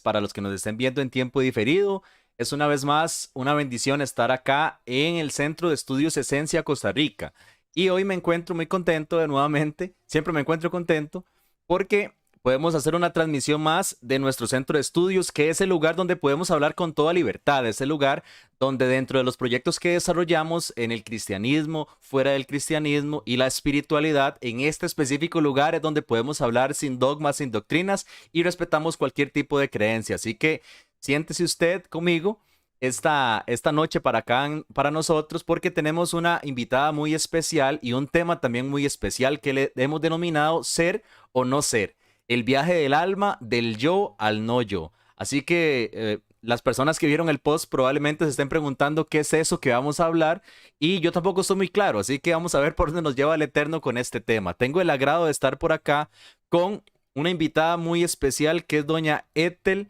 Para los que nos estén viendo en tiempo diferido, es una vez más una bendición estar acá en el Centro de Estudios Esencia, Costa Rica. Y hoy me encuentro muy contento de nuevamente, siempre me encuentro contento porque podemos hacer una transmisión más de nuestro centro de estudios, que es el lugar donde podemos hablar con toda libertad, es el lugar donde dentro de los proyectos que desarrollamos en el cristianismo, fuera del cristianismo y la espiritualidad, en este específico lugar es donde podemos hablar sin dogmas, sin doctrinas y respetamos cualquier tipo de creencia. Así que siéntese usted conmigo esta noche para acá, para nosotros, porque tenemos una invitada muy especial y un tema también muy especial que le hemos denominado ser o no ser, el viaje del alma del yo al no yo. Así que las personas que vieron el post probablemente se estén preguntando qué es eso que vamos a hablar y yo tampoco estoy muy claro, así que vamos a ver por dónde nos lleva el Eterno con este tema. Tengo el agrado de estar por acá con una invitada muy especial que es doña Ethel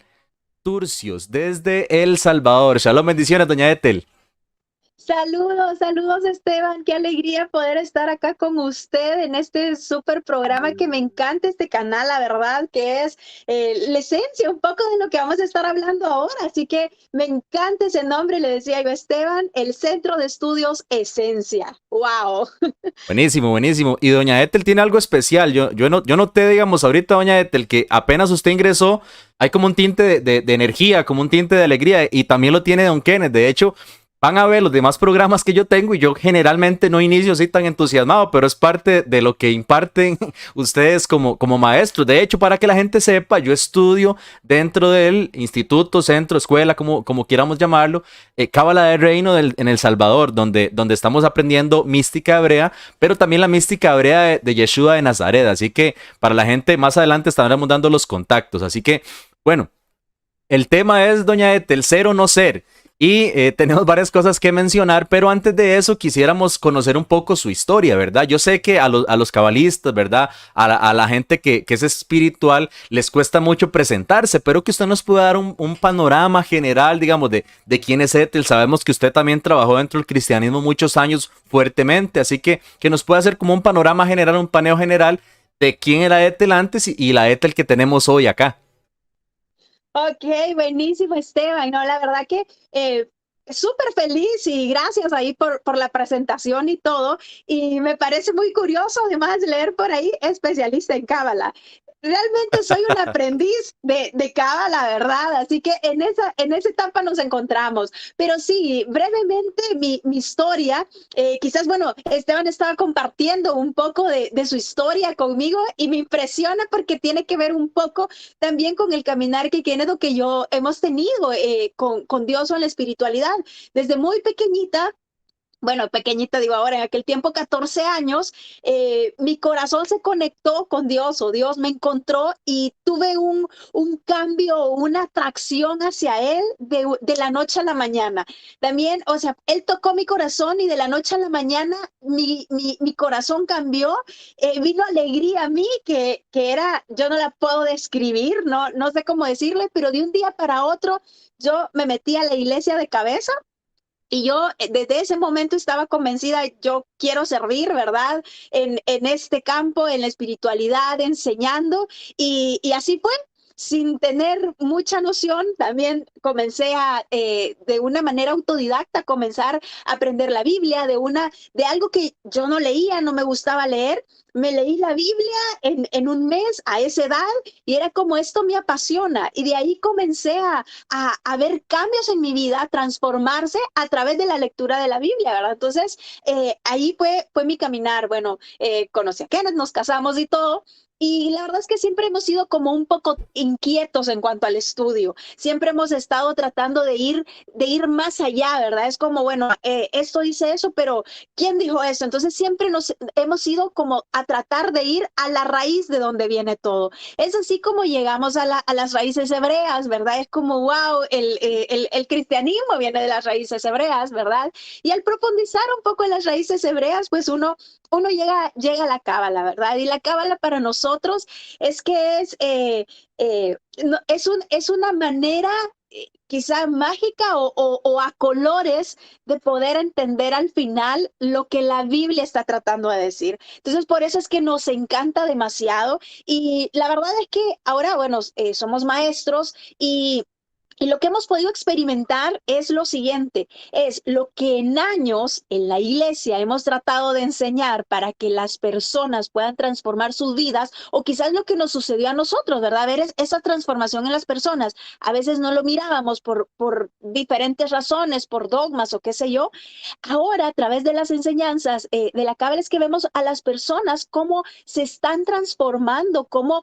Turcios desde El Salvador. Shalom, bendiciones, doña Ethel. Saludos, saludos Esteban, qué alegría poder estar acá con usted en este súper programa que me encanta este canal, la verdad, que es la esencia, un poco de lo que vamos a estar hablando ahora, así que me encanta ese nombre, le decía yo Esteban, el Centro de Estudios Esencia, wow. Buenísimo, buenísimo. Y doña Ethel tiene algo especial. Yo noté, digamos, ahorita, doña Ethel, que apenas usted ingresó, hay como un tinte de energía, como un tinte de alegría, y también lo tiene don Kenneth. De hecho, van a ver los demás programas que yo tengo y yo generalmente no inicio así tan entusiasmado, pero es parte de lo que imparten ustedes como maestros. De hecho, para que la gente sepa, yo estudio dentro del instituto, centro, escuela, como quieramos llamarlo, Cábala del Reino en El Salvador, donde estamos aprendiendo mística hebrea, pero también la mística hebrea de Yeshua de Nazaret. Así que para la gente más adelante estaremos dando los contactos. Así que, bueno, el tema es, doña Ethel, ser o no ser. Y tenemos varias cosas que mencionar, pero antes de eso quisiéramos conocer un poco su historia, ¿verdad? Yo sé que a los cabalistas, ¿verdad? A la gente que es espiritual les cuesta mucho presentarse, pero que usted nos pueda dar un panorama general, digamos, de quién es Ethel. Sabemos que usted también trabajó dentro del cristianismo muchos años fuertemente, así que nos puede hacer como un panorama general, un paneo general de quién era Ethel antes y la Ethel que tenemos hoy acá. Ok, buenísimo Esteban, no, la verdad que súper feliz y gracias ahí por la presentación y todo. Y me parece muy curioso además leer por ahí especialista en Cábala. Realmente soy un aprendiz de Cábala, ¿verdad? Así que en esa etapa nos encontramos. Pero sí, brevemente mi historia, quizás, bueno, Esteban estaba compartiendo un poco de su historia conmigo y me impresiona porque tiene que ver un poco también con el caminar que Kenneth o que yo hemos tenido con Dios o en la espiritualidad. Desde muy pequeñita, bueno, pequeñita digo ahora, en aquel tiempo 14 años, mi corazón se conectó con Dios o Dios me encontró y tuve un cambio, una atracción hacia Él de la noche a la mañana. También, o sea, Él tocó mi corazón y de la noche a la mañana mi corazón cambió, vino alegría a mí que era, yo no la puedo describir, no sé cómo decirle, pero de un día para otro yo me metí a la iglesia de cabeza y yo desde ese momento estaba convencida, yo quiero servir, ¿verdad? En este campo, en la espiritualidad, enseñando. Y así fue. Sin tener mucha noción, también comencé de una manera autodidacta, comenzar a aprender la Biblia, de algo que yo no leía, no me gustaba leer. Me leí la Biblia en un mes a esa edad y era como esto me apasiona. Y de ahí comencé a ver cambios en mi vida, a transformarse a través de la lectura de la Biblia, ¿verdad? Entonces, ahí fue mi caminar. Bueno, conocí a Kenneth, nos casamos y todo. Y la verdad es que siempre hemos sido como un poco inquietos en cuanto al estudio. Siempre hemos estado tratando de ir más allá, ¿verdad? Es como, bueno, esto dice eso, pero ¿quién dijo eso? Entonces siempre nos hemos ido como a tratar de ir a la raíz de donde viene todo. Es así como llegamos a las raíces hebreas, ¿verdad? Es como, wow, el cristianismo viene de las raíces hebreas, ¿verdad? Y al profundizar un poco en las raíces hebreas, pues uno llega a la cábala, ¿verdad? Y la cábala para nosotros es que es una manera quizá mágica o a colores de poder entender al final lo que la Biblia está tratando de decir. Entonces, por eso es que nos encanta demasiado y la verdad es que ahora, bueno, somos maestros y lo que hemos podido experimentar es lo siguiente, es lo que en años en la iglesia hemos tratado de enseñar para que las personas puedan transformar sus vidas, o quizás lo que nos sucedió a nosotros, ¿verdad? Ver esa transformación en las personas. A veces no lo mirábamos por diferentes razones, por dogmas o qué sé yo. Ahora, a través de las enseñanzas de la Cábala es que vemos a las personas cómo se están transformando, cómo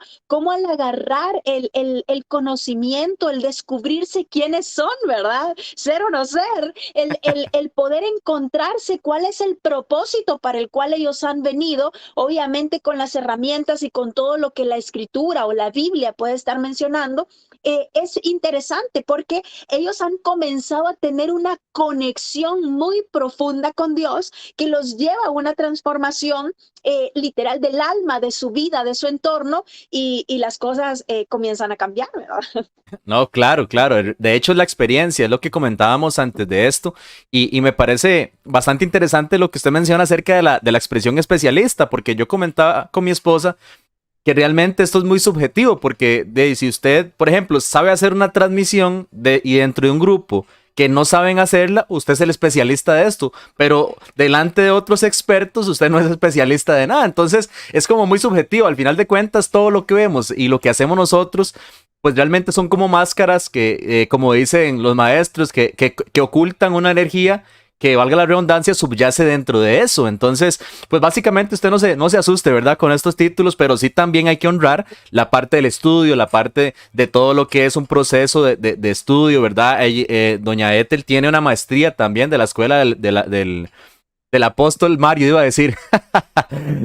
al agarrar el conocimiento, el descubrirse quiénes son, ¿verdad? Ser o no ser, el poder encontrarse cuál es el propósito para el cual ellos han venido, obviamente con las herramientas y con todo lo que la escritura o la Biblia puede estar mencionando, es interesante porque ellos han comenzado a tener una conexión muy profunda con Dios que los lleva a una transformación literal del alma, de su vida, de su entorno y las cosas comienzan a cambiar, ¿verdad? No, claro, claro. De hecho, es la experiencia, es lo que comentábamos antes de esto. Y me parece bastante interesante lo que usted menciona acerca de la expresión especialista, porque yo comentaba con mi esposa que realmente esto es muy subjetivo, porque si usted, por ejemplo, sabe hacer una transmisión y dentro de un grupo que no saben hacerla, usted es el especialista de esto, pero delante de otros expertos usted no es especialista de nada. Entonces es como muy subjetivo. Al final de cuentas, todo lo que vemos y lo que hacemos nosotros, pues realmente son como máscaras que, como dicen los maestros, que ocultan una energía que, valga la redundancia, subyace dentro de eso. Entonces, pues básicamente usted no se asuste, ¿verdad? Con estos títulos, pero sí también hay que honrar la parte del estudio, la parte de todo lo que es un proceso de estudio, ¿verdad? Doña Ethel tiene una maestría también de la escuela del apóstol Mario, iba a decir,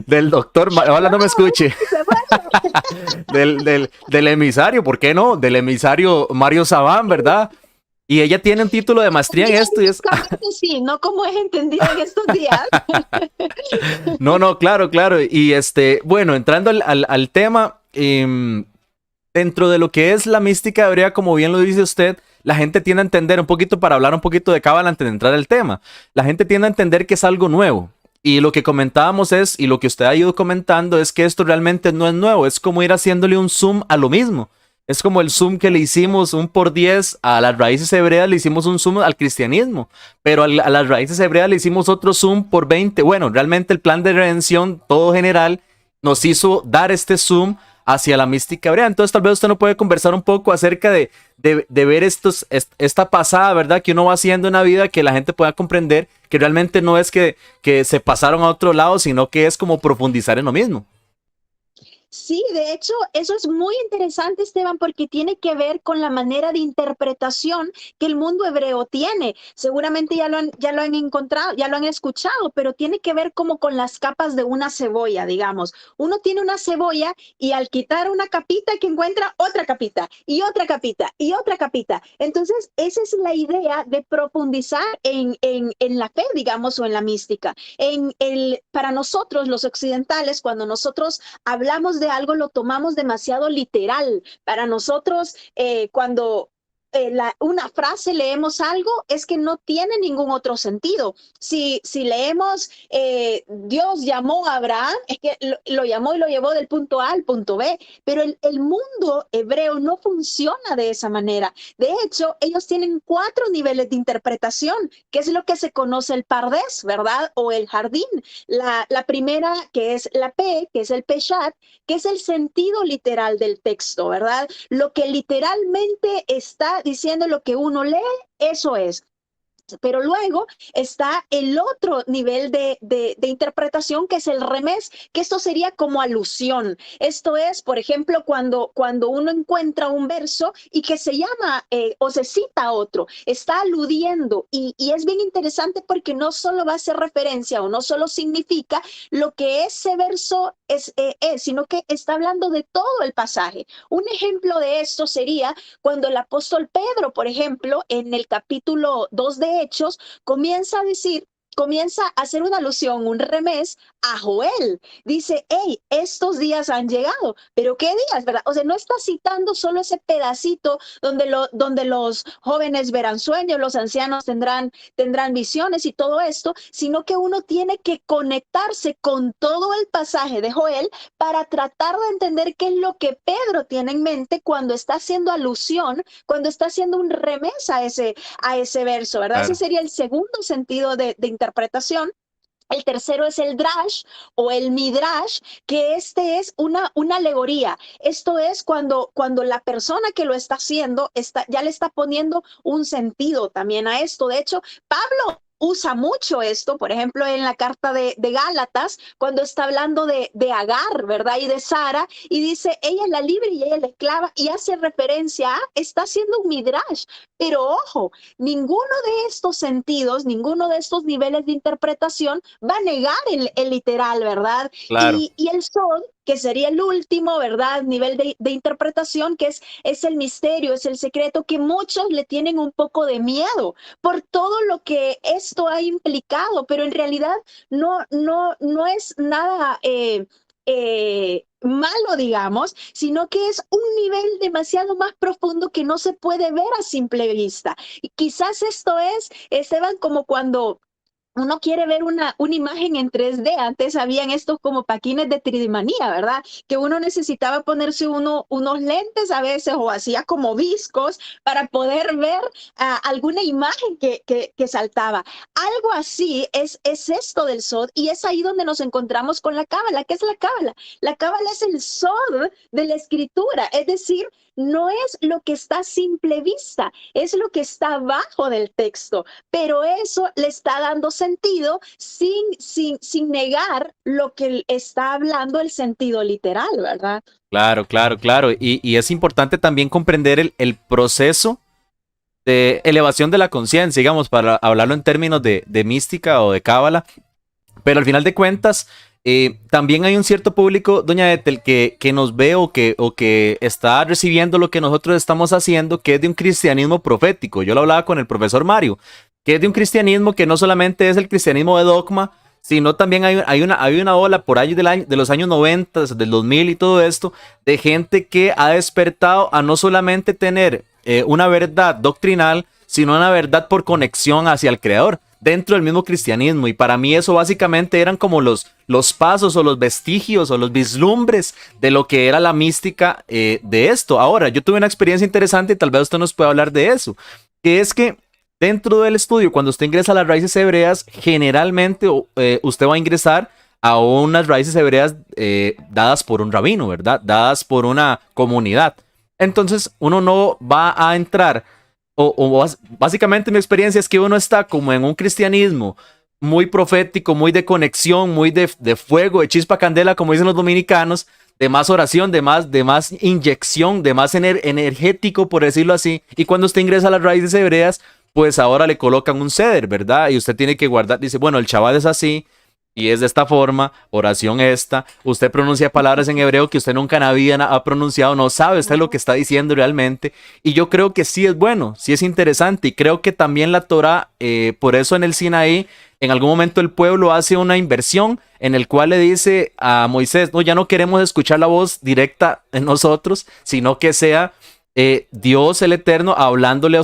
del doctor Mario, ojalá no me escuche, del emisario, ¿por qué no? Del emisario Mario Sabán, ¿verdad? Y ella tiene un título de maestría en esto y es... Sí, no como es entendido en estos días. No, no, claro, claro. Y bueno, entrando al tema, dentro de lo que es la mística hebrea, como bien lo dice usted, la gente tiende a entender un poquito, para hablar un poquito de Cábala antes de entrar al tema, la gente tiende a entender que es algo nuevo. Y lo que comentábamos es, y lo que usted ha ido comentando, es que esto realmente no es nuevo, es como ir haciéndole un zoom a lo mismo. Es como el zoom que le hicimos un por 10 a las raíces hebreas, le hicimos un zoom al cristianismo, pero a las raíces hebreas le hicimos otro zoom por 20. Bueno, realmente el plan de redención, todo general, nos hizo dar este zoom hacia la mística hebrea. Entonces tal vez usted no puede conversar un poco acerca de ver esta pasada, ¿verdad? Que uno va haciendo en la vida, que la gente pueda comprender que realmente no es que se pasaron a otro lado, sino que es como profundizar en lo mismo. Sí, de hecho, eso es muy interesante, Esteban, porque tiene que ver con la manera de interpretación que el mundo hebreo tiene. Seguramente ya lo han encontrado, ya lo han escuchado, pero tiene que ver como con las capas de una cebolla, digamos. Uno tiene una cebolla y al quitar una capita que encuentra otra capita y otra capita y otra capita. Entonces, esa es la idea de profundizar en la fe, digamos, o en la mística. Para nosotros, los occidentales, cuando nosotros hablamos de algo, lo tomamos demasiado literal. Para nosotros, cuando una frase leemos algo, es que no tiene ningún otro sentido. Si leemos Dios llamó a Abraham, es que lo llamó y lo llevó del punto A al punto B, pero el mundo hebreo no funciona de esa manera. De hecho, ellos tienen 4 niveles de interpretación, que es lo que se conoce el pardés, ¿verdad? O el jardín. La primera, que es la P, que es el peshat, que es el sentido literal del texto, ¿verdad? Lo que literalmente está diciendo lo que uno lee, eso es. Pero luego está el otro nivel de interpretación, que es el remés, que esto sería como alusión. Esto es, por ejemplo, cuando uno encuentra un verso y que se llama o se cita a otro, está aludiendo y es bien interesante porque no solo va a hacer referencia o no solo significa lo que ese verso es, sino que está hablando de todo el pasaje. Un ejemplo de esto sería cuando el apóstol Pedro, por ejemplo, en el capítulo 2 de Hechos, comienza a decir comienza a hacer una alusión, un remés a Joel. Dice, hey, estos días han llegado, pero ¿qué días, verdad? O sea, no está citando solo ese pedacito donde los jóvenes verán sueños, los ancianos tendrán visiones y todo esto, sino que uno tiene que conectarse con todo el pasaje de Joel para tratar de entender qué es lo que Pedro tiene en mente cuando está haciendo alusión, cuando está haciendo un remés a ese verso, ¿verdad? Ese Claro. sería el segundo sentido de interpretación. El tercero es el drash o el midrash, que este es una alegoría. Esto es cuando la persona que lo está haciendo ya le está poniendo un sentido también a esto. De hecho, Pablo usa mucho esto, por ejemplo, en la carta de Gálatas, cuando está hablando de Agar, ¿verdad? Y de Sara, y dice, ella es la libre y ella es la esclava, y hace referencia está haciendo un midrash. Pero ojo, ninguno de estos sentidos, ninguno de estos niveles de interpretación va a negar el literal, ¿verdad? Claro. Y el Sod, que sería el último, ¿verdad? Nivel de interpretación, que es el misterio, es el secreto, que muchos le tienen un poco de miedo por todo lo que esto ha implicado, pero en realidad no es nada malo, digamos, sino que es un nivel demasiado más profundo que no se puede ver a simple vista. Y quizás esto es, Esteban, como cuando uno quiere ver una imagen en 3D. Antes habían estos como paquines de tridimanía, ¿verdad? Que uno necesitaba ponerse unos lentes a veces o hacía como viscos para poder ver alguna imagen que saltaba. Algo así es esto del SOD y es ahí donde nos encontramos con la cábala. ¿Qué es la cábala? La cábala es el SOD de la escritura, es decir, no es lo que está a simple vista, es lo que está abajo del texto, pero eso le está dando sentido sin negar lo que está hablando el sentido literal, ¿verdad? Claro, claro, claro. Y es importante también comprender el proceso de elevación de la conciencia, digamos, para hablarlo en términos de mística o de cábala. Pero al final de cuentas, también hay un cierto público, doña Ethel, que nos ve o que está recibiendo lo que nosotros estamos haciendo, que es de un cristianismo profético. Yo lo hablaba con el profesor Mario, que es de un cristianismo que no solamente es el cristianismo de dogma, sino también hay una ola por ahí de los años 90, del 2000 y todo esto, de gente que ha despertado a no solamente tener una verdad doctrinal, sino una verdad por conexión hacia el Creador dentro del mismo cristianismo. Y para mí eso básicamente eran como los pasos o los vestigios o los vislumbres de lo que era la mística de esto. Ahora, yo tuve una experiencia interesante y tal vez usted nos pueda hablar de eso, que es que dentro del estudio, cuando usted ingresa a las raíces hebreas, generalmente usted va a ingresar a unas raíces hebreas dadas por un rabino, ¿verdad? Dadas por una comunidad. Entonces, uno no va a entrar básicamente mi experiencia es que uno está como en un cristianismo muy profético, muy de conexión, muy de fuego, de chispa candela, como dicen los dominicanos, de más oración, de más inyección, de más energético, por decirlo así. Y cuando usted ingresa a las raíces hebreas, pues ahora le colocan un ceder, ¿verdad? Y usted tiene que guardar, dice, bueno, el Shabbat es así, y es de esta forma, oración esta, usted pronuncia palabras en hebreo que usted nunca en la vida ha pronunciado, no sabe usted lo que está diciendo realmente, y yo creo que sí es bueno, sí es interesante, y creo que también la Torah, por eso en el Sinaí, en algún momento el pueblo hace una inversión en el cual le dice a Moisés, no, ya no queremos escuchar la voz directa de nosotros, sino que sea Dios el Eterno hablándole a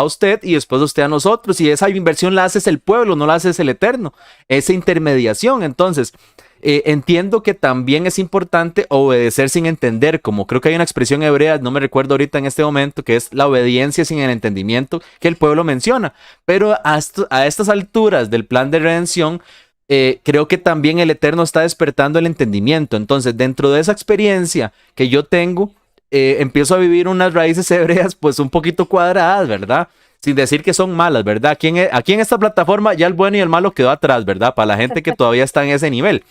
usted y después usted a nosotros. Y esa inversión la hace el pueblo, no la hace el Eterno. Esa intermediación. Entonces, entiendo que también es importante obedecer sin entender, como creo que hay una expresión hebrea, no me recuerdo ahorita en este momento, que es la obediencia sin el entendimiento que el pueblo menciona. Pero a estas alturas del plan de redención, creo que también el Eterno está despertando el entendimiento. Entonces, dentro de esa experiencia que yo tengo, empiezo a vivir unas raíces hebreas pues un poquito cuadradas, ¿verdad? Sin decir que son malas, ¿verdad? Aquí en esta plataforma ya el bueno y el malo quedó atrás, ¿verdad? Para la gente que todavía está en ese nivel,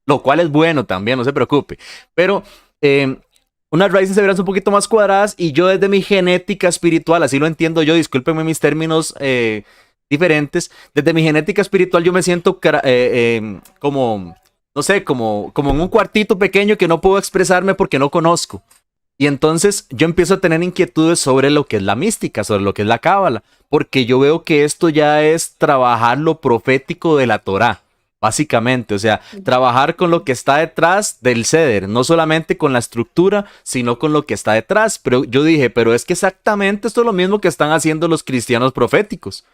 lo cual es bueno también, no se preocupe. Pero unas raíces hebreas un poquito más cuadradas y yo desde mi genética espiritual, así lo entiendo yo, discúlpenme mis términos diferentes, desde mi genética espiritual yo me siento como, no sé, como en un cuartito pequeño que no puedo expresarme porque no conozco. Y entonces yo empiezo a tener inquietudes sobre lo que es la mística, sobre lo que es la cábala, porque yo veo que esto ya es trabajar lo profético de la Torá, básicamente, o sea, trabajar con lo que está detrás del ceder, no solamente con la estructura, sino con lo que está detrás. Pero yo dije, pero es que exactamente esto es lo mismo que están haciendo los cristianos proféticos,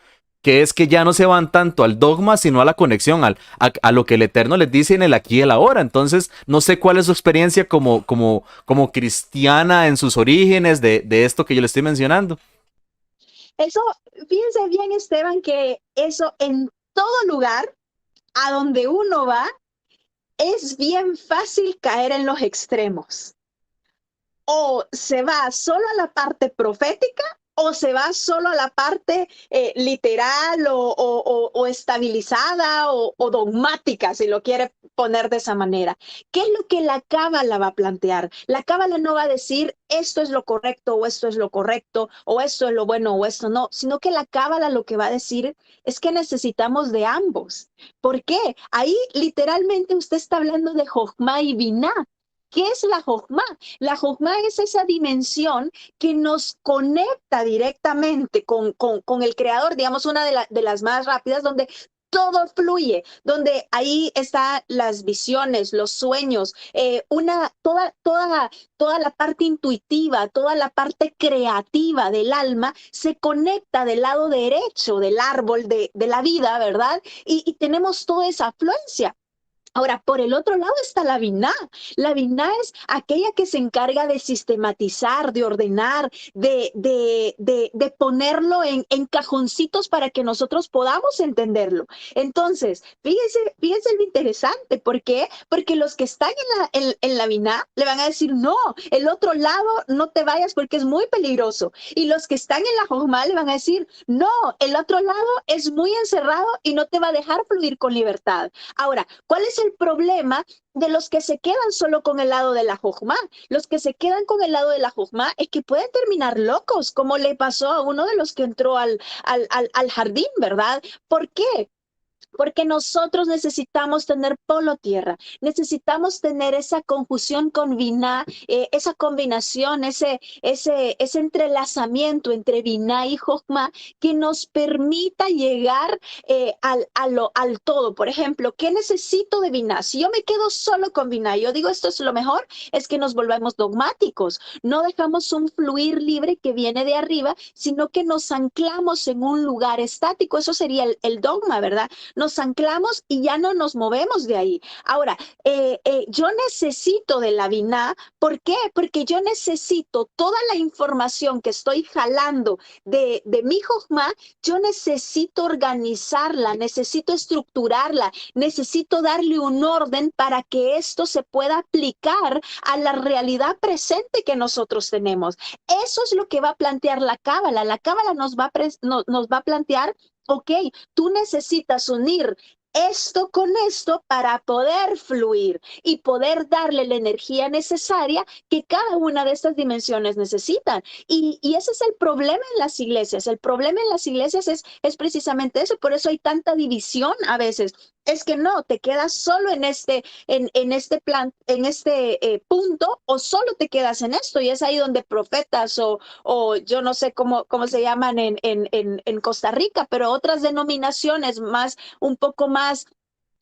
que es que ya no se van tanto al dogma, sino a la conexión, a lo que el Eterno les dice en el aquí y el ahora. Entonces, no sé cuál es su experiencia como cristiana en sus orígenes de esto que yo le estoy mencionando. Eso, fíjense bien, Esteban, que eso en todo lugar a donde uno va, es bien fácil caer en los extremos. O se va solo a la parte profética o se va solo a la parte literal o estabilizada o dogmática, si lo quiere poner de esa manera. ¿Qué es lo que la cábala va a plantear? La cábala no va a decir esto es lo correcto o esto es lo correcto o esto es lo bueno o esto no, sino que la cábala lo que va a decir es que necesitamos de ambos. ¿Por qué? Ahí literalmente usted está hablando de Jochma y Binah. ¿Qué es la Jochma? La Jochma es esa dimensión que nos conecta directamente con el creador, digamos, una de las más rápidas, donde todo fluye, donde ahí están las visiones, los sueños, toda la parte intuitiva, toda la parte creativa del alma se conecta del lado derecho del árbol de la vida, ¿verdad? Y tenemos toda esa afluencia. Ahora, por el otro lado está la Biná. La Biná es aquella que se encarga de sistematizar, de ordenar, de ponerlo en cajoncitos para que nosotros podamos entenderlo. Entonces, fíjense lo interesante. ¿Por qué? Porque los que están en la Biná le van a decir, no, el otro lado no te vayas porque es muy peligroso. Y los que están en la Jojma le van a decir, no, el otro lado es muy encerrado y no te va a dejar fluir con libertad. Ahora, ¿cuál es el problema de los que se quedan solo con el lado de la Jojma? Los que se quedan con el lado de la Jojma es que pueden terminar locos, como le pasó a uno de los que entró al jardín, ¿verdad? ¿Por qué? Porque nosotros necesitamos tener polo tierra, necesitamos tener esa conjunción con Binah, esa combinación, ese entrelazamiento entre Binah y Jochma que nos permita llegar al todo. Por ejemplo, ¿qué necesito de Binah? Si yo me quedo solo con Binah, yo digo esto es lo mejor, es que nos volvemos dogmáticos, no dejamos un fluir libre que viene de arriba, sino que nos anclamos en un lugar estático. Eso sería el dogma, ¿verdad? Nos anclamos y ya no nos movemos de ahí. Ahora, yo necesito de la Biná. ¿Por qué? Porque yo necesito toda la información que estoy jalando de mi Jochma, yo necesito organizarla, necesito estructurarla, necesito darle un orden para que esto se pueda aplicar a la realidad presente que nosotros tenemos. Eso es lo que va a plantear la Cábala. La Cábala nos va a plantear, ok, tú necesitas unir esto con esto para poder fluir y poder darle la energía necesaria que cada una de estas dimensiones necesitan. Y ese es el problema en las iglesias. El problema en las iglesias es precisamente eso. Por eso hay tanta división a veces. Es que no, te quedas solo en este plan, en este punto, o solo te quedas en esto. Y es ahí donde profetas o yo no sé cómo se llaman en Costa Rica, pero otras denominaciones más, un poco más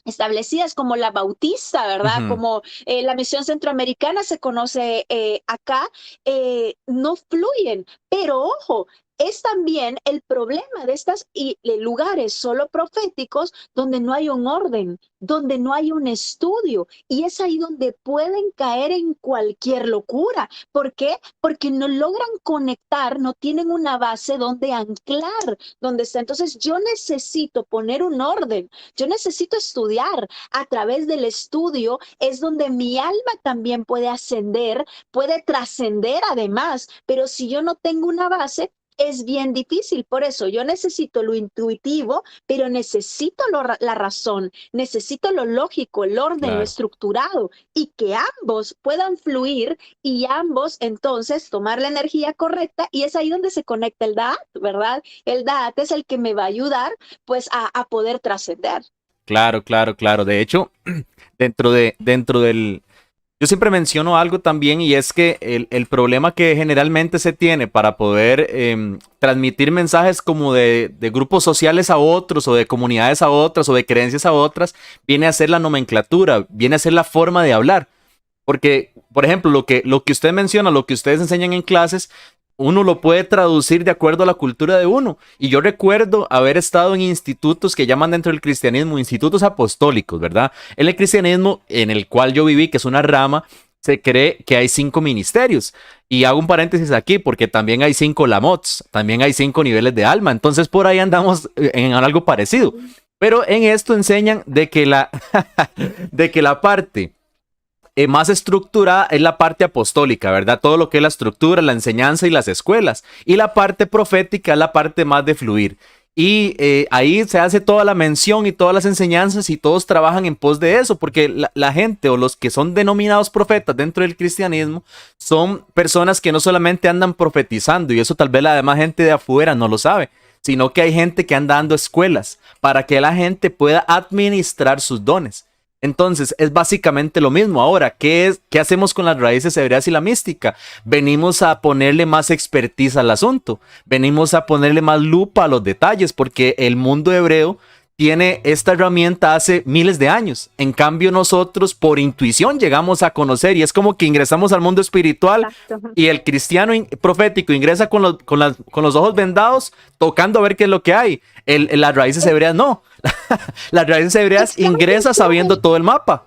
establecidas como la Bautista, ¿verdad? Ujú. Como la misión centroamericana se conoce acá, no fluyen. Pero ojo, es también el problema de estos lugares solo proféticos donde no hay un orden, donde no hay un estudio. Y es ahí donde pueden caer en cualquier locura. ¿Por qué? Porque no logran conectar, no tienen una base donde anclar, donde está. Entonces yo necesito poner un orden, yo necesito estudiar. A través del estudio es donde mi alma también puede ascender, puede trascender además, pero si yo no tengo una base, es bien difícil. Por eso yo necesito lo intuitivo, pero necesito la razón, necesito lo lógico, el orden, lo Claro. estructurado, y que ambos puedan fluir y ambos entonces tomar la energía correcta, y es ahí donde se conecta el Da'at, ¿verdad? El Da'at es el que me va a ayudar pues a poder trascender. Claro, claro, claro. De hecho, dentro del Yo siempre menciono algo también y es que el problema que generalmente se tiene para poder transmitir mensajes como de grupos sociales a otros o de comunidades a otras o de creencias a otras viene a ser la nomenclatura, viene a ser la forma de hablar. Porque, por ejemplo, lo que usted menciona, lo que ustedes enseñan en clases, uno lo puede traducir de acuerdo a la cultura de uno. Y yo recuerdo haber estado en institutos que llaman dentro del cristianismo institutos apostólicos, ¿verdad? En el cristianismo en el cual yo viví, que es una rama, se cree que hay 5 ministerios. Y hago un paréntesis aquí porque también hay 5 lamots, también hay 5 niveles de alma. Entonces por ahí andamos en algo parecido. Pero en esto enseñan de que de que la parte más estructurada es la parte apostólica, ¿verdad? Todo lo que es la estructura, la enseñanza y las escuelas. Y la parte profética es la parte más de fluir. Y ahí se hace toda la mención y todas las enseñanzas y todos trabajan en pos de eso, porque la gente o los que son denominados profetas dentro del cristianismo son personas que no solamente andan profetizando, y eso tal vez la demás gente de afuera no lo sabe, sino que hay gente que anda dando escuelas para que la gente pueda administrar sus dones. Entonces, es básicamente lo mismo. Ahora, ¿qué hacemos con las raíces hebreas y la mística? Venimos a ponerle más expertise al asunto. Venimos a ponerle más lupa a los detalles, porque el mundo hebreo tiene esta herramienta hace miles de años. En cambio, nosotros por intuición llegamos a conocer y es como que ingresamos al mundo espiritual Exacto. y el cristiano profético ingresa con los ojos vendados, tocando a ver qué es lo que hay. Las raíces hebreas no. Las raíces hebreas ingresa Exacto. sabiendo todo el mapa.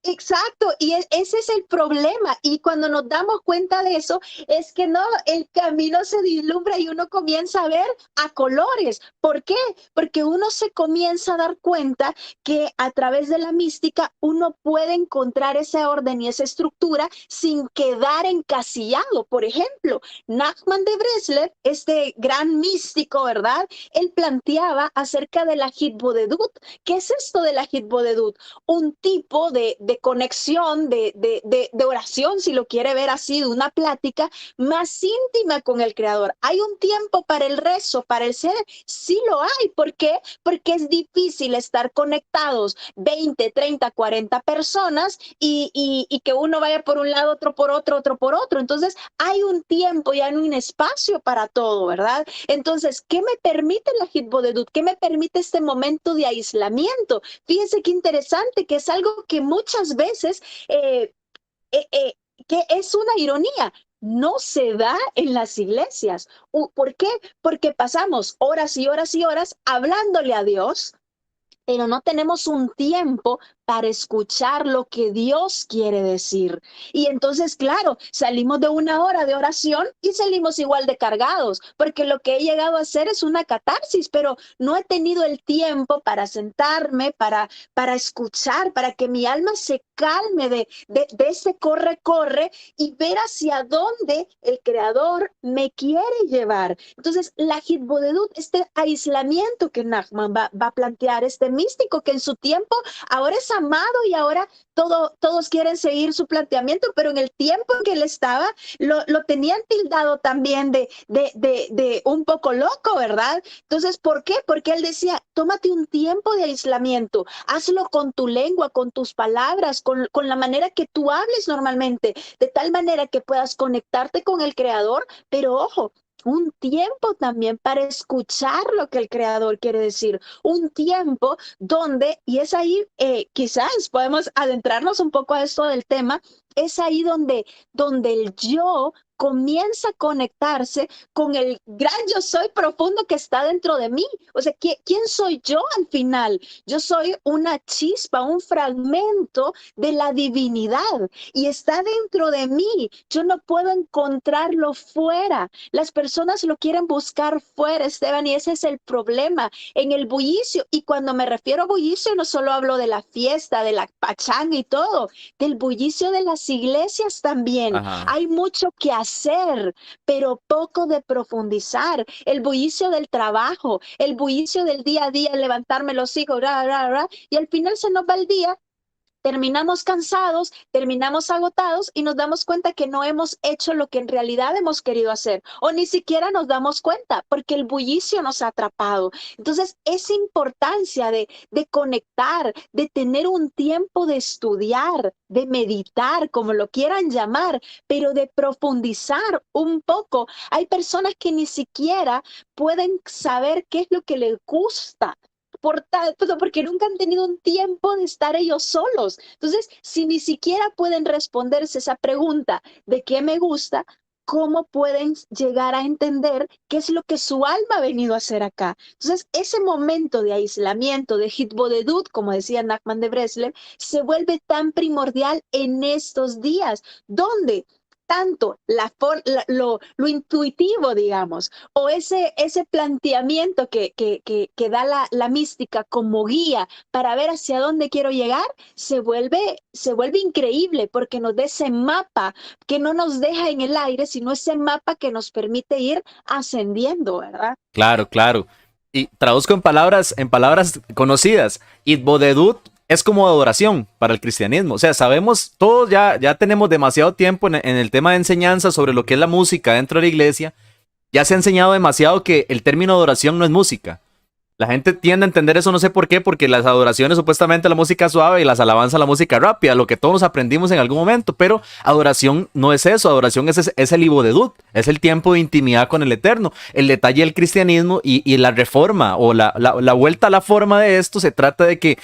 Exacto, y ese es el problema. Y cuando nos damos cuenta de eso, es que no, el camino se vislumbra y uno comienza a ver a colores. ¿Por qué? Porque uno se comienza a dar cuenta que a través de la mística uno puede encontrar ese orden y esa estructura sin quedar encasillado. Por ejemplo, Nachman de Breslev, este gran místico, ¿verdad? Él planteaba acerca de la Hitbodedut. ¿Qué es esto de la Hitbodedut? Un tipo de conexión, de oración, si lo quiere ver así, de una plática más íntima con el Creador. ¿Hay un tiempo para el rezo, para el ser? Sí lo hay. ¿Por qué? Porque es difícil estar conectados 20, 30, 40 personas y que uno vaya por un lado, otro por otro, otro por otro. Entonces, hay un tiempo y hay un espacio para todo, ¿verdad? Entonces, ¿qué me permite la Hitbodedut? ¿Qué me permite este momento de aislamiento? Fíjense qué interesante, que es algo que muchas veces, eh, eh, eh, que es una ironía, no se da en las iglesias. ¿Por qué? Porque pasamos horas y horas y horas hablándole a Dios, pero no tenemos un tiempo para escuchar lo que Dios quiere decir. Y entonces, claro, salimos de una hora de oración y salimos igual de cargados, porque lo que he llegado a hacer es una catarsis, pero no he tenido el tiempo para sentarme, para escuchar, para que mi alma se calme de ese corre, corre y ver hacia dónde el Creador me quiere llevar. Entonces, la Hitbodedut, este aislamiento que Nachman va a plantear, este místico que en su tiempo ahora es amado y ahora todos quieren seguir su planteamiento, pero en el tiempo en que él estaba, lo tenían tildado también de un poco loco, ¿verdad? Entonces, ¿por qué? Porque él decía, tómate un tiempo de aislamiento, hazlo con tu lengua, con tus palabras, con la manera que tú hables normalmente, de tal manera que puedas conectarte con el Creador, pero ojo, un tiempo también para escuchar lo que el Creador quiere decir, un tiempo donde, y es ahí, quizás podemos adentrarnos un poco a esto del tema, es ahí donde el yo comienza a conectarse con el gran yo soy profundo que está dentro de mí. O sea, ¿quién soy yo al final? Yo soy una chispa, un fragmento de la divinidad y está dentro de mí. Yo no puedo encontrarlo fuera. Las personas lo quieren buscar fuera, Esteban, y ese es el problema en el bullicio. Y cuando me refiero a bullicio, no solo hablo de la fiesta, de la pachanga y todo, del bullicio de las iglesias también. Ajá. Hay mucho que hacer, pero poco de profundizar. El bullicio del trabajo, el bullicio del día a día, levantarme los hijos, y al final se nos va el día terminamos cansados, terminamos agotados y nos damos cuenta que no hemos hecho lo que en realidad hemos querido hacer o ni siquiera nos damos cuenta porque el bullicio nos ha atrapado. Entonces, esa importancia de conectar, de tener un tiempo de estudiar, de meditar, como lo quieran llamar, pero de profundizar un poco. Hay personas que ni siquiera pueden saber qué es lo que les gusta porque nunca han tenido un tiempo de estar ellos solos. Entonces, si ni siquiera pueden responderse esa pregunta de qué me gusta, ¿cómo pueden llegar a entender qué es lo que su alma ha venido a hacer acá? Entonces, ese momento de aislamiento, de hitbodedut, como decía Nachman de Breslev, se vuelve tan primordial en estos días, donde tanto lo intuitivo, digamos, o ese planteamiento que da la mística como guía para ver hacia dónde quiero llegar, se vuelve increíble porque nos da ese mapa que no nos deja en el aire, sino ese mapa que nos permite ir ascendiendo, ¿verdad? Claro, claro. Y traduzco en palabras conocidas. Itbodedut es como adoración para el cristianismo. O sea, sabemos, todos ya tenemos demasiado tiempo en el tema de enseñanza sobre lo que es la música dentro de la iglesia. Ya se ha enseñado demasiado que el término adoración no es música. La gente tiende a entender eso, no sé por qué, porque las adoraciones supuestamente la música suave y las alabanzas la música rápida, lo que todos aprendimos en algún momento, pero adoración no es eso, adoración es el ibodedut, es el tiempo de intimidad con el Eterno. El detalle del cristianismo y la reforma o la vuelta a la forma de esto se trata de que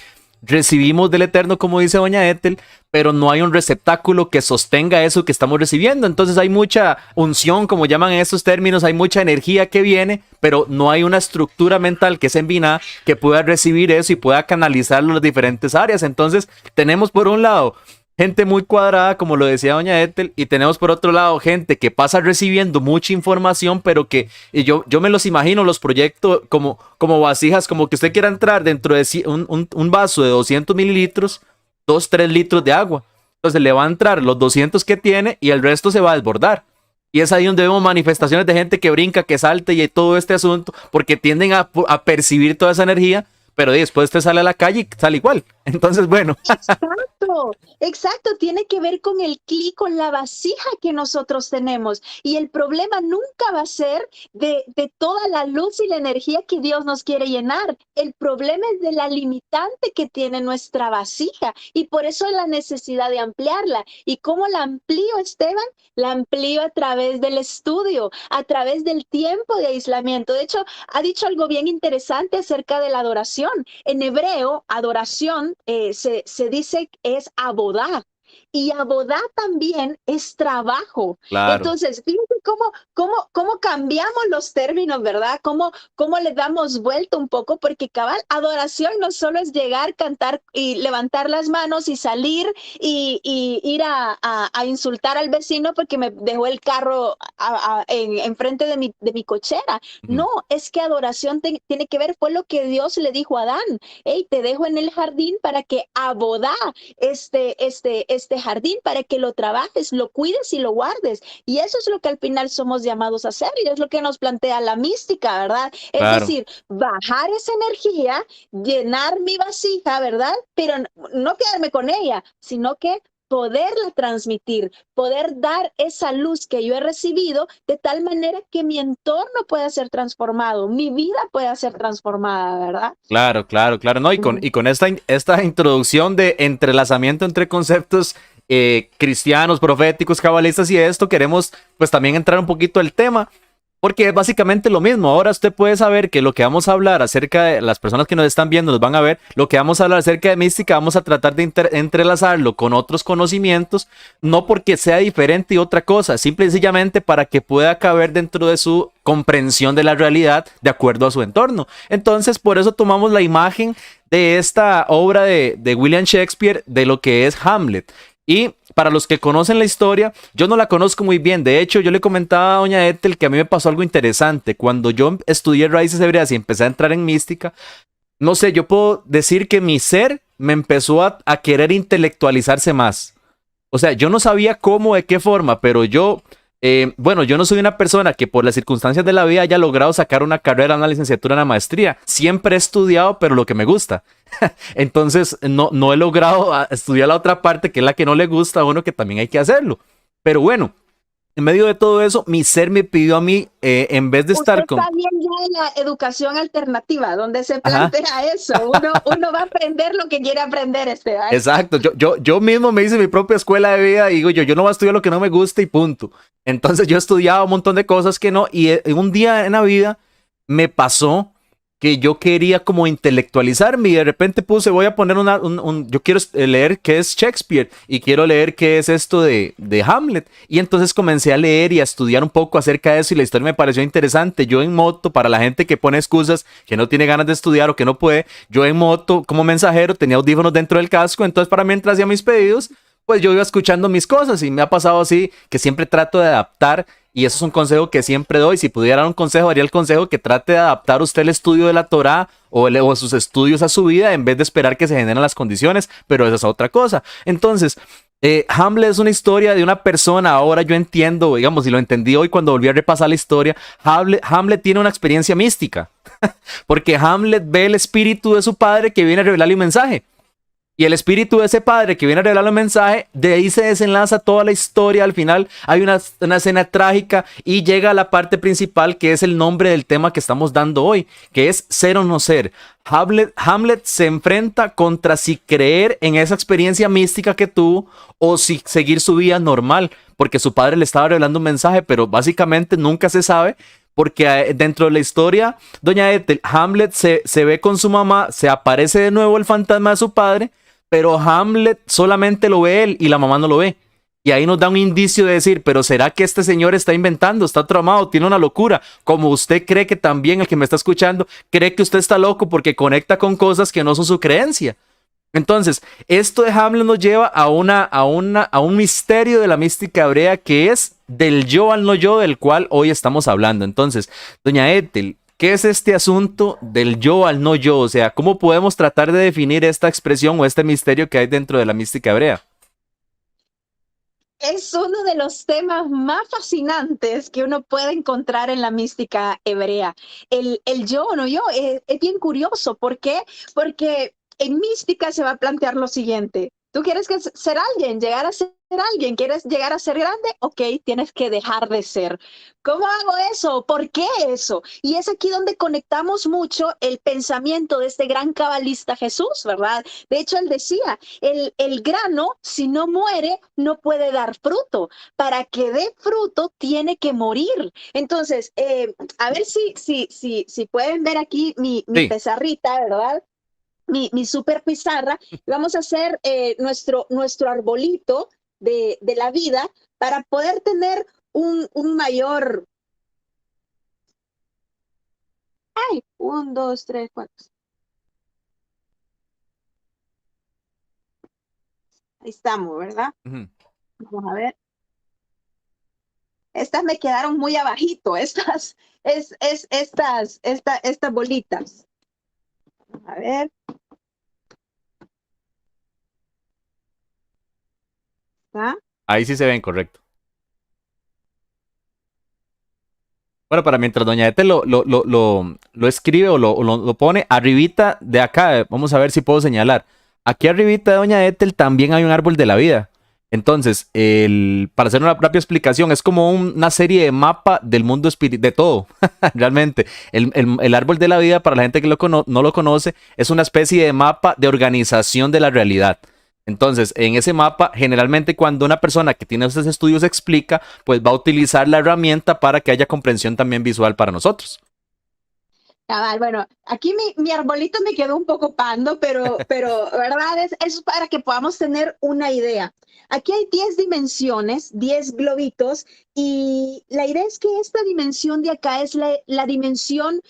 recibimos del Eterno, como dice doña Ethel, pero no hay un receptáculo que sostenga eso que estamos recibiendo. Entonces hay mucha unción, como llaman en estos términos, hay mucha energía que viene, pero no hay una estructura mental que es envinada que pueda recibir eso y pueda canalizarlo en las diferentes áreas. Entonces tenemos por un lado gente muy cuadrada, como lo decía doña Ethel, y tenemos por otro lado gente que pasa recibiendo mucha información, pero que yo me los imagino, los proyectos como vasijas, como que usted quiera entrar dentro de un vaso de 200 mililitros, 3 litros de agua. Entonces le va a entrar los 200 que tiene y el resto se va a desbordar. Y es ahí donde vemos manifestaciones de gente que brinca, que salta y todo este asunto, porque tienden a percibir toda esa energía, pero después te sale a la calle y sale igual. Entonces, bueno. Exacto, exacto, tiene que ver con el clic, con la vasija que nosotros tenemos. Y el problema nunca va a ser de toda la luz y la energía que Dios nos quiere llenar. El problema es de la limitante que tiene nuestra vasija y por eso la necesidad de ampliarla. ¿Y cómo la amplío, Esteban? La amplío a través del estudio, a través del tiempo de aislamiento. De hecho, ha dicho algo bien interesante acerca de la adoración. En hebreo, adoración se dice es abodá. Y abodá también es trabajo. Claro. Entonces, fíjense cómo cambiamos los términos, ¿verdad? Cómo le damos vuelta un poco, porque cabal, adoración no solo es llegar, cantar y levantar las manos y salir y ir a insultar al vecino porque me dejó el carro enfrente de mi cochera. No, es que adoración tiene que ver, fue lo que Dios le dijo a Adán. Hey, te dejo en el jardín para que abodá este jardín, para que lo trabajes, lo cuides y lo guardes. Y eso es lo que al final somos llamados a hacer y es lo que nos plantea la mística, ¿verdad? Es Claro. decir, bajar esa energía, llenar mi vasija, ¿verdad? Pero no quedarme con ella, sino que poderla transmitir, poder dar esa luz que yo he recibido de tal manera que mi entorno pueda ser transformado, mi vida pueda ser transformada, ¿verdad? Claro, claro, claro. No, y con esta introducción de entrelazamiento entre conceptos cristianos, proféticos, cabalistas y esto, queremos pues también entrar un poquito al tema, porque es básicamente lo mismo. Ahora usted puede saber que lo que vamos a hablar acerca de las personas que nos están viendo, nos van a ver, lo que vamos a hablar acerca de mística, vamos a tratar de entrelazarlo con otros conocimientos, no porque sea diferente y otra cosa, simple y sencillamente para que pueda caber dentro de su comprensión de la realidad de acuerdo a su entorno. Entonces, por eso tomamos la imagen de esta obra de William Shakespeare, de lo que es Hamlet. Y para los que conocen la historia, yo no la conozco muy bien. De hecho, yo le comentaba a doña Ethel que a mí me pasó algo interesante. Cuando yo estudié raíces hebreas y empecé a entrar en mística, no sé, yo puedo decir que mi ser me empezó a querer intelectualizarse más. O sea, yo no sabía cómo, de qué forma, pero yo Bueno, yo no soy una persona que por las circunstancias de la vida haya logrado sacar una carrera, una licenciatura, una maestría. Siempre he estudiado, pero lo que me gusta. Entonces, no he logrado estudiar la otra parte, que es la que no le gusta a uno, que también hay que hacerlo. Pero bueno, en medio de todo eso, mi ser me pidió a mí, en vez de Usted estar está con... bien ya en la educación alternativa, donde se Ajá. plantea eso. Uno va a aprender lo que quiere aprender, Esteban. Exacto, yo mismo me hice mi propia escuela de vida y digo yo no voy a estudiar lo que no me gusta y punto. Entonces yo estudiaba un montón de cosas que no, y un día en la vida me pasó que yo quería como intelectualizarme y de repente puse, voy a poner yo quiero leer qué es Shakespeare y quiero leer qué es esto de Hamlet. Y entonces comencé a leer y a estudiar un poco acerca de eso y la historia me pareció interesante. Yo en moto, para la gente que pone excusas, que no tiene ganas de estudiar o que no puede, yo en moto como mensajero tenía audífonos dentro del casco, entonces para mientras hacía mis pedidos, pues yo iba escuchando mis cosas y me ha pasado así que siempre trato de adaptar y eso es un consejo que siempre doy. Si pudiera dar un consejo, haría el consejo que trate de adaptar usted el estudio de la Torá o sus estudios a su vida en vez de esperar que se generen las condiciones, pero esa es otra cosa. Entonces, Hamlet es una historia de una persona, ahora yo entiendo, digamos, y lo entendí hoy cuando volví a repasar la historia, Hamlet tiene una experiencia mística, porque Hamlet ve el espíritu de su padre que viene a revelarle un mensaje. Y el espíritu de ese padre que viene a revelar el mensaje, de ahí se desenlaza toda la historia. Al final hay una escena trágica y llega a la parte principal, que es el nombre del tema que estamos dando hoy, que es ser o no ser. Hamlet se enfrenta contra si creer en esa experiencia mística que tuvo o si seguir su vida normal, porque su padre le estaba revelando un mensaje, pero básicamente nunca se sabe. Porque dentro de la historia, doña Ethel, Hamlet se ve con su mamá, se aparece de nuevo el fantasma de su padre, pero Hamlet solamente lo ve él y la mamá no lo ve. Y ahí nos da un indicio de decir, pero ¿será que este señor está inventando, está tramado, tiene una locura? Como usted cree que también el que me está escuchando cree que usted está loco porque conecta con cosas que no son su creencia. Entonces, esto de Hamlet nos lleva a un misterio de la mística hebrea que es del yo al no yo del cual hoy estamos hablando. Entonces, doña Ethel, ¿qué es este asunto del yo al no yo? O sea, ¿cómo podemos tratar de definir esta expresión o este misterio que hay dentro de la mística hebrea? Es uno de los temas más fascinantes que uno puede encontrar en la mística hebrea. El yo o no yo es bien curioso. ¿Por qué? Porque en mística se va a plantear lo siguiente. Tú quieres ser alguien, llegar a ser alguien, quieres llegar a ser grande, ok, tienes que dejar de ser. ¿Cómo hago eso? ¿Por qué eso? Y es aquí donde conectamos mucho el pensamiento de este gran cabalista Jesús, ¿verdad? De hecho, él decía, el grano, si no muere, no puede dar fruto. Para que dé fruto, tiene que morir. Entonces, a ver si pueden ver aquí mi Sí. pizarrita, ¿verdad? Mi super pizarra. Vamos a hacer nuestro arbolito de la vida para poder tener un mayor... Ay, 1, 2, 3, 4. Ahí estamos, ¿verdad? Ujú. Vamos a ver. Estas me quedaron muy abajito, estas bolitas. A ver, ¿está? Ahí sí se ven, correcto. Bueno, para mientras doña Ethel lo escribe o lo pone arribita de acá, vamos a ver si puedo señalar. Aquí arribita de doña Ethel también hay un árbol de la vida. Entonces, para hacer una rápida explicación, es como una serie de mapa del mundo espiritual, de todo, realmente. El árbol de la vida, para la gente que no lo conoce, es una especie de mapa de organización de la realidad. Entonces, en ese mapa, generalmente cuando una persona que tiene estos estudios explica, pues va a utilizar la herramienta para que haya comprensión también visual para nosotros. Bueno, aquí mi arbolito me quedó un poco pando, pero ¿verdad? Es para que podamos tener una idea. Aquí hay 10 dimensiones, 10 globitos, y la idea es que esta dimensión de acá es la dimensión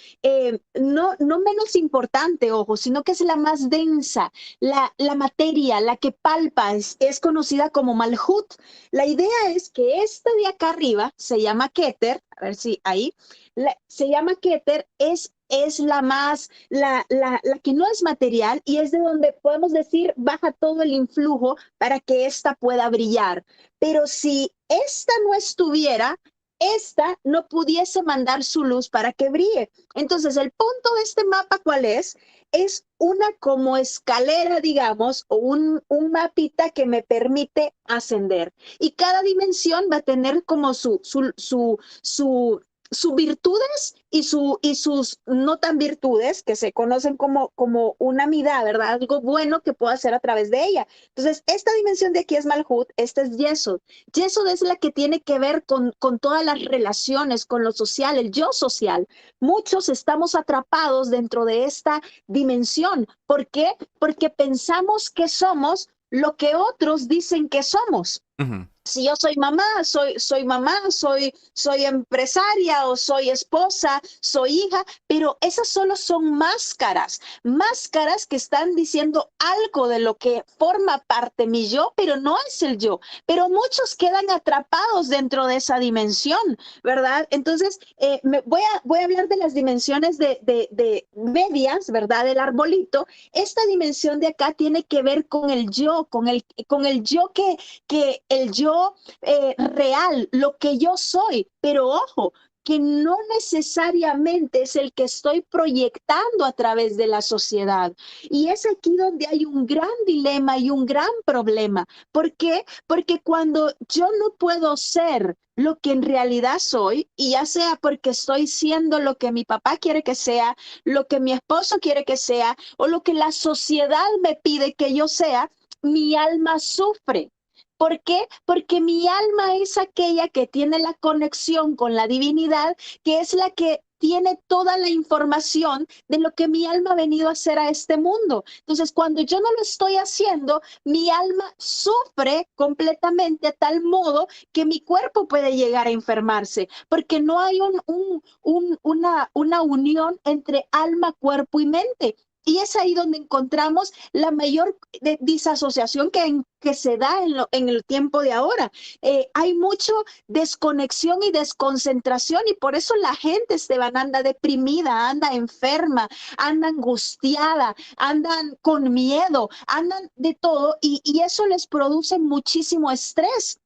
no menos importante, ojo, sino que es la más densa, la materia, la que palpa, es conocida como Malhut. La idea es que esta de acá arriba se llama Keter, a ver si ahí se llama Keter, es la más, la que no es material y es de donde podemos decir baja todo el influjo para que ésta pueda brillar. pero si esta no estuviera, esta no pudiese mandar su luz para que brille. Entonces, el punto de este mapa, ¿cuál es? Es una como escalera, digamos, o un mapita que me permite ascender. Y cada dimensión va a tener como sus virtudes y sus no tan virtudes, que se conocen como una midá, ¿verdad? Algo bueno que puedo hacer a través de ella. Entonces, esta dimensión de aquí es Malhut, esta es Yesod. Yesod es la que tiene que ver con todas las relaciones, con lo social, el yo social. Muchos estamos atrapados dentro de esta dimensión. ¿Por qué? Porque pensamos que somos lo que otros dicen que somos. Ujú. Si yo soy mamá, soy mamá, soy empresaria o soy esposa, soy hija, pero esas solo son máscaras, máscaras que están diciendo algo de lo que forma parte mi yo, pero no es el yo. Pero muchos quedan atrapados dentro de esa dimensión, ¿verdad? Entonces, voy a hablar de las dimensiones de medias, ¿verdad? Del arbolito. Esta dimensión de acá tiene que ver con el yo, con el yo que el yo real, lo que yo soy, pero ojo, que no necesariamente es el que estoy proyectando a través de la sociedad. Y es aquí donde hay un gran dilema y un gran problema. ¿Por qué? Porque cuando yo no puedo ser lo que en realidad soy, y ya sea porque estoy siendo lo que mi papá quiere que sea, lo que mi esposo quiere que sea, o lo que la sociedad me pide que yo sea, mi alma sufre. ¿Por qué? Porque mi alma es aquella que tiene la conexión con la divinidad, que es la que tiene toda la información de lo que mi alma ha venido a hacer a este mundo. Entonces, cuando yo no lo estoy haciendo, mi alma sufre completamente a tal modo que mi cuerpo puede llegar a enfermarse, porque no hay una unión entre alma, cuerpo y mente. Y es ahí donde encontramos la mayor disasociación que se da en el tiempo de ahora. Hay mucho desconexión y desconcentración y por eso la gente se van, anda deprimida, anda enferma, anda angustiada, andan con miedo, andan de todo y eso les produce muchísimo estrés.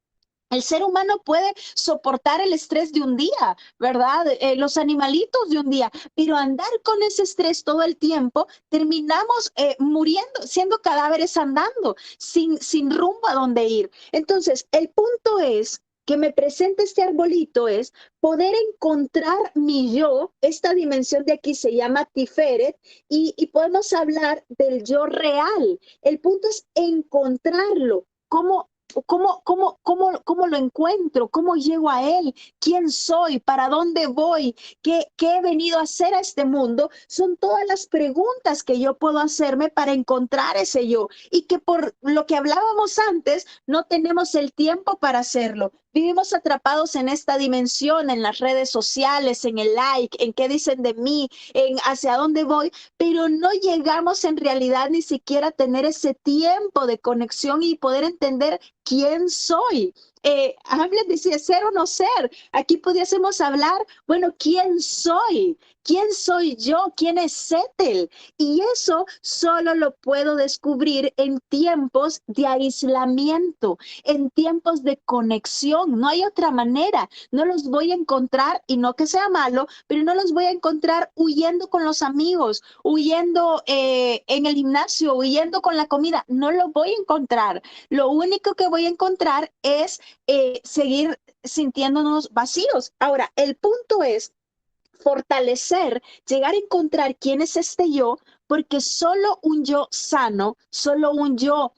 El ser humano puede soportar el estrés de un día, ¿verdad? Los animalitos de un día, pero andar con ese estrés todo el tiempo, terminamos muriendo, siendo cadáveres andando, sin rumbo a dónde ir. Entonces, el punto es que me presente este arbolito es poder encontrar mi yo, esta dimensión de aquí se llama Tiferet, y podemos hablar del yo real. El punto es encontrarlo. ¿Cómo lo encuentro? ¿Cómo llego a él? ¿Quién soy? ¿Para dónde voy? ¿Qué he venido a hacer a este mundo? Son todas las preguntas que yo puedo hacerme para encontrar ese yo y que por lo que hablábamos antes, no tenemos el tiempo para hacerlo. Vivimos atrapados en esta dimensión, en las redes sociales, en el like, en qué dicen de mí, en hacia dónde voy, pero no llegamos en realidad ni siquiera a tener ese tiempo de conexión y poder entender quién soy. Hamlet decía ser o no ser. Aquí pudiésemos hablar, bueno, ¿quién soy? ¿Quién soy yo? ¿Quién es Setel? Y eso solo lo puedo descubrir en tiempos de aislamiento, en tiempos de conexión. No hay otra manera. No los voy a encontrar, y no que sea malo, pero no los voy a encontrar huyendo con los amigos, huyendo en el gimnasio, huyendo con la comida. No lo voy a encontrar. Lo único que voy a encontrar es seguir sintiéndonos vacíos. Ahora, el punto es fortalecer, llegar a encontrar quién es este yo, porque solo un yo sano, solo un yo,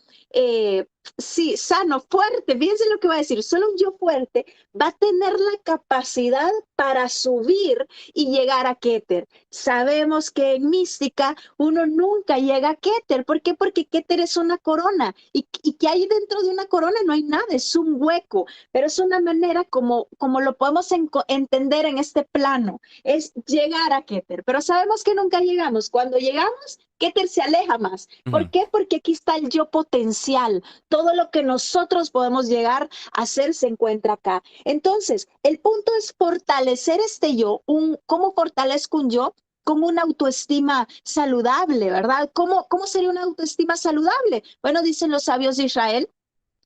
sí, sano, fuerte, fíjense lo que va a decir, solo un yo fuerte va a tener la capacidad para subir y llegar a Keter. Sabemos que en mística uno nunca llega a Keter. ¿Por qué? Porque Keter es una corona y que hay dentro de una corona no hay nada, es un hueco, pero es una manera como lo podemos entender en este plano es llegar a Keter, pero sabemos que nunca llegamos. Cuando llegamos, Keter se aleja más. ¿Por Ujú. qué? Porque aquí está el yo potencial. Todo lo que nosotros podemos llegar a hacer se encuentra acá. Entonces, el punto es fortalecer este yo. ¿Cómo fortalezco un yo? Con una autoestima saludable, ¿verdad? ¿Cómo sería una autoestima saludable? Bueno, dicen los sabios de Israel,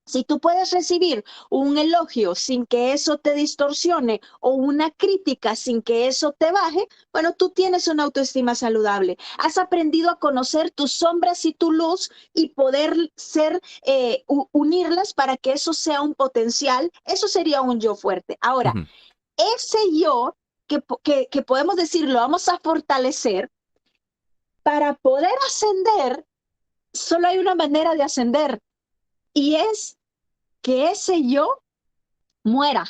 Si tú puedes recibir un elogio sin que eso te distorsione o una crítica sin que eso te baje, bueno, tú tienes una autoestima saludable. Has aprendido a conocer tus sombras y tu luz y poder unirlas para que eso sea un potencial. Eso sería un yo fuerte. Ahora, Ujú. ese yo que podemos decir lo vamos a fortalecer para poder ascender, solo hay una manera de ascender y es que ese yo muera,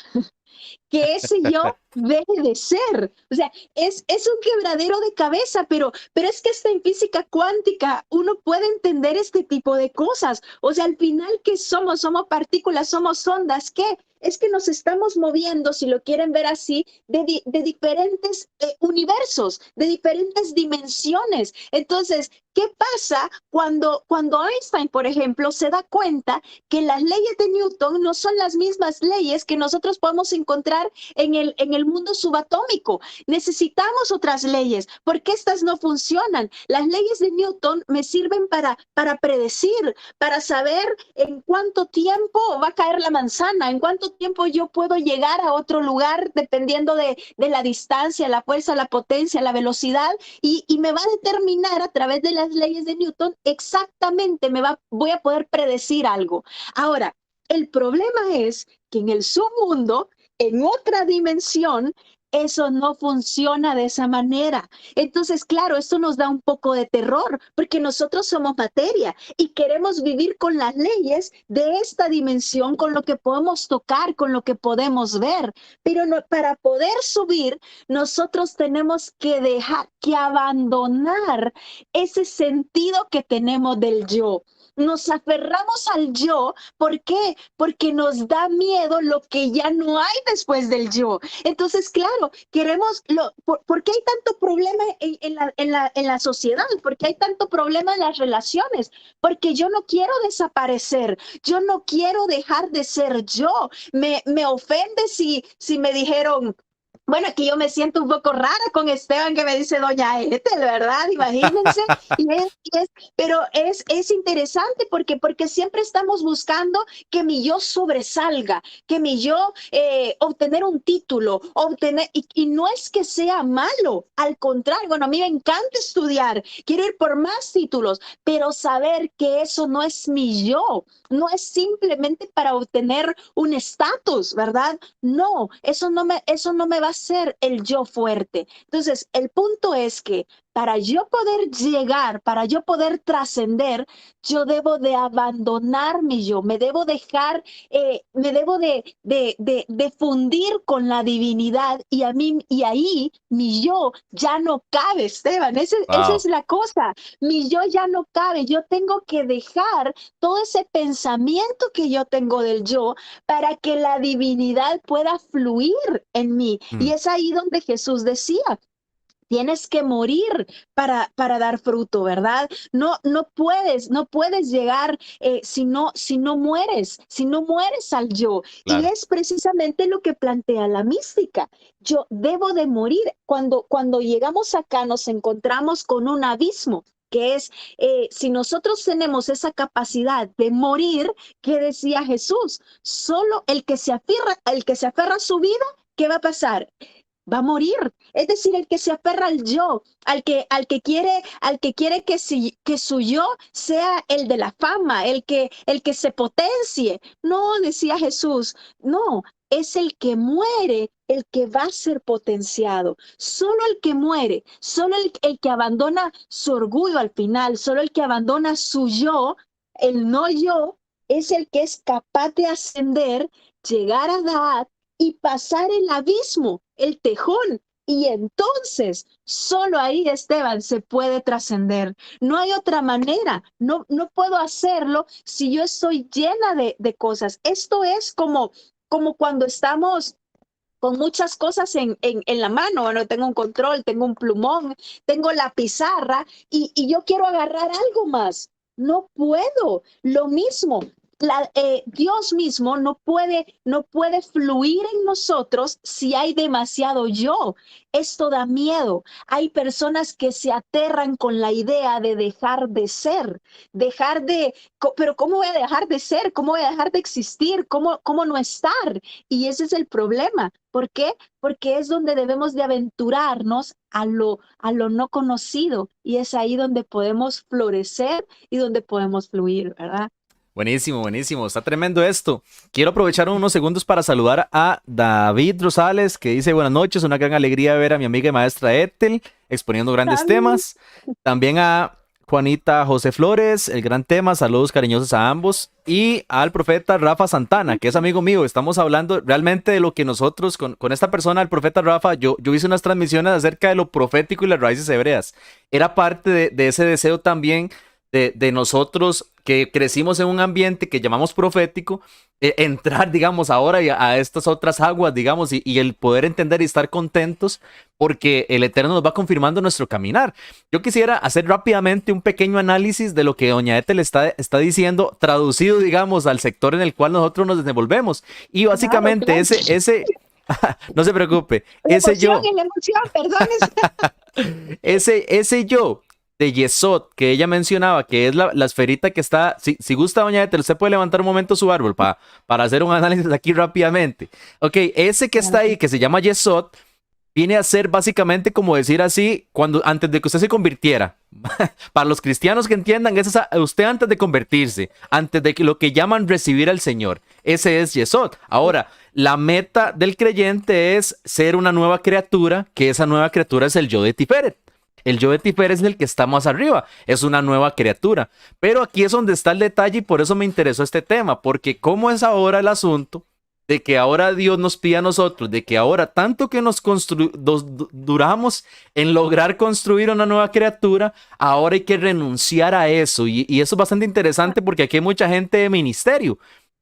que ese yo deje de ser. O sea, es un quebradero de cabeza, pero es que hasta en física cuántica uno puede entender este tipo de cosas. O sea, al final, ¿qué somos? Somos partículas, somos ondas. ¿Qué? Es que nos estamos moviendo, si lo quieren ver así, de diferentes universos, de diferentes dimensiones. Entonces, ¿qué pasa cuando Einstein, por ejemplo, se da cuenta que las leyes de Newton no son las mismas leyes que nosotros podemos encontrar en el mundo subatómico? Necesitamos otras leyes porque estas no funcionan. Las leyes de Newton me sirven para predecir, para saber en cuánto tiempo va a caer la manzana, en cuánto tiempo yo puedo llegar a otro lugar dependiendo de la distancia, la fuerza, la potencia, la velocidad, y me va a determinar a través de las leyes de Newton exactamente, voy a poder predecir algo. Ahora, el problema es que en el submundo, en otra dimensión, eso no funciona de esa manera. Entonces, claro, esto nos da un poco de terror porque nosotros somos materia y queremos vivir con las leyes de esta dimensión, con lo que podemos tocar, con lo que podemos ver. Pero no, para poder subir, nosotros tenemos que dejar, que abandonar ese sentido que tenemos del yo. Nos aferramos al yo. ¿Por qué? Porque nos da miedo lo que ya no hay después del yo. Entonces, claro, ¿por qué hay tanto problema en la sociedad? ¿Por qué hay tanto problema en las relaciones? Porque yo no quiero desaparecer, yo no quiero dejar de ser yo. Me ofende si me dijeron, bueno, aquí yo me siento un poco rara con Esteban que me dice Doña Ethel, ¿verdad? Imagínense. Pero es interesante porque siempre estamos buscando que mi yo sobresalga, que mi yo obtener un título, y no es que sea malo, al contrario, bueno, a mí me encanta estudiar, quiero ir por más títulos, pero saber que eso no es mi yo, no es simplemente para obtener un estatus, ¿verdad? No, eso no me va a hacer el yo fuerte. Entonces, el punto es que para yo poder llegar, para yo poder trascender, yo debo de abandonar mi yo, me debo dejar, me debo de fundir con la divinidad y ahí mi yo ya no cabe, Esteban, esa es Wow. la cosa, mi yo ya no cabe, yo tengo que dejar todo ese pensamiento que yo tengo del yo para que la divinidad pueda fluir en mí. Y Mm. es ahí donde Jesús decía, tienes que morir para dar fruto, ¿verdad? No puedes llegar si no mueres, si no mueres al yo. Y Claro. es precisamente lo que plantea la mística. Yo debo de morir. Cuando llegamos acá nos encontramos con un abismo que es, si nosotros tenemos esa capacidad de morir, ¿qué decía Jesús? Solo el que se aferra a su vida, ¿qué va a pasar? Va a morir. Es decir, el que se aferra al yo, al que quiere que su yo sea el de la fama, el que se potencie. No, decía Jesús, no, es el que muere el que va a ser potenciado. Solo el que muere, solo el que abandona su orgullo al final, solo el que abandona su yo, el no yo, es el que es capaz de ascender, llegar a Da'at y pasar el abismo, el tejón. Y entonces, solo ahí, Esteban, se puede trascender. No hay otra manera. No puedo hacerlo si yo estoy llena de cosas. Esto es como cuando estamos con muchas cosas en la mano. Bueno, tengo un control, tengo un plumón, tengo la pizarra y yo quiero agarrar algo más. No puedo. Lo mismo. Dios mismo no puede fluir en nosotros si hay demasiado yo. Esto da miedo. Hay personas que se aterran con la idea de dejar de ser, pero ¿cómo voy a dejar de ser? ¿Cómo voy a dejar de existir? ¿Cómo no estar? Y ese es el problema. ¿Por qué? Porque es donde debemos de aventurarnos a lo no conocido, y es ahí donde podemos florecer y donde podemos fluir, ¿verdad? Buenísimo, buenísimo. Está tremendo esto. Quiero aprovechar unos segundos para saludar a David Rosales, que dice buenas noches, una gran alegría ver a mi amiga y maestra Ethel exponiendo grandes También. temas. También a Juanita José Flores, el gran tema, saludos cariñosos a ambos. Y al profeta Rafa Santana, que es amigo mío. Estamos hablando realmente de lo que nosotros, con esta persona, el profeta Rafa, yo hice unas transmisiones acerca de lo profético y las raíces hebreas. Era parte de ese deseo también de nosotros que crecimos en un ambiente que llamamos profético, entrar, digamos, ahora a estas otras aguas, digamos, y el poder entender y estar contentos porque el Eterno nos va confirmando nuestro caminar. Yo quisiera hacer rápidamente un pequeño análisis de lo que Doña Ethel está diciendo, traducido, digamos, al sector en el cual nosotros nos desenvolvemos. Y Claro, básicamente claro. no se preocupe, La emoción, en la emoción, perdón. ese yo de Yesod que ella mencionaba, que es la esferita que está, si gusta, doña Ethel, usted puede levantar un momento su árbol para hacer un análisis aquí rápidamente. Ok, ese que está Claro que ahí, que se llama Yesod, viene a ser básicamente como decir así, antes de que usted se convirtiera. Para los cristianos que entiendan, es usted antes de convertirse, antes de que lo que llaman recibir al Señor. Ese es Yesod. Ahora, la meta del creyente es ser una nueva criatura, que esa nueva criatura es el yo de Tiferet. El yo de Tiferet es el que está más arriba, es una nueva criatura. Pero aquí es donde está el detalle y por eso me interesó este tema, porque cómo es ahora el asunto de que ahora Dios nos pide a nosotros, de que ahora tanto que duramos en lograr construir una nueva criatura, ahora hay que renunciar a eso. Y eso es bastante interesante porque aquí hay mucha gente de ministerio.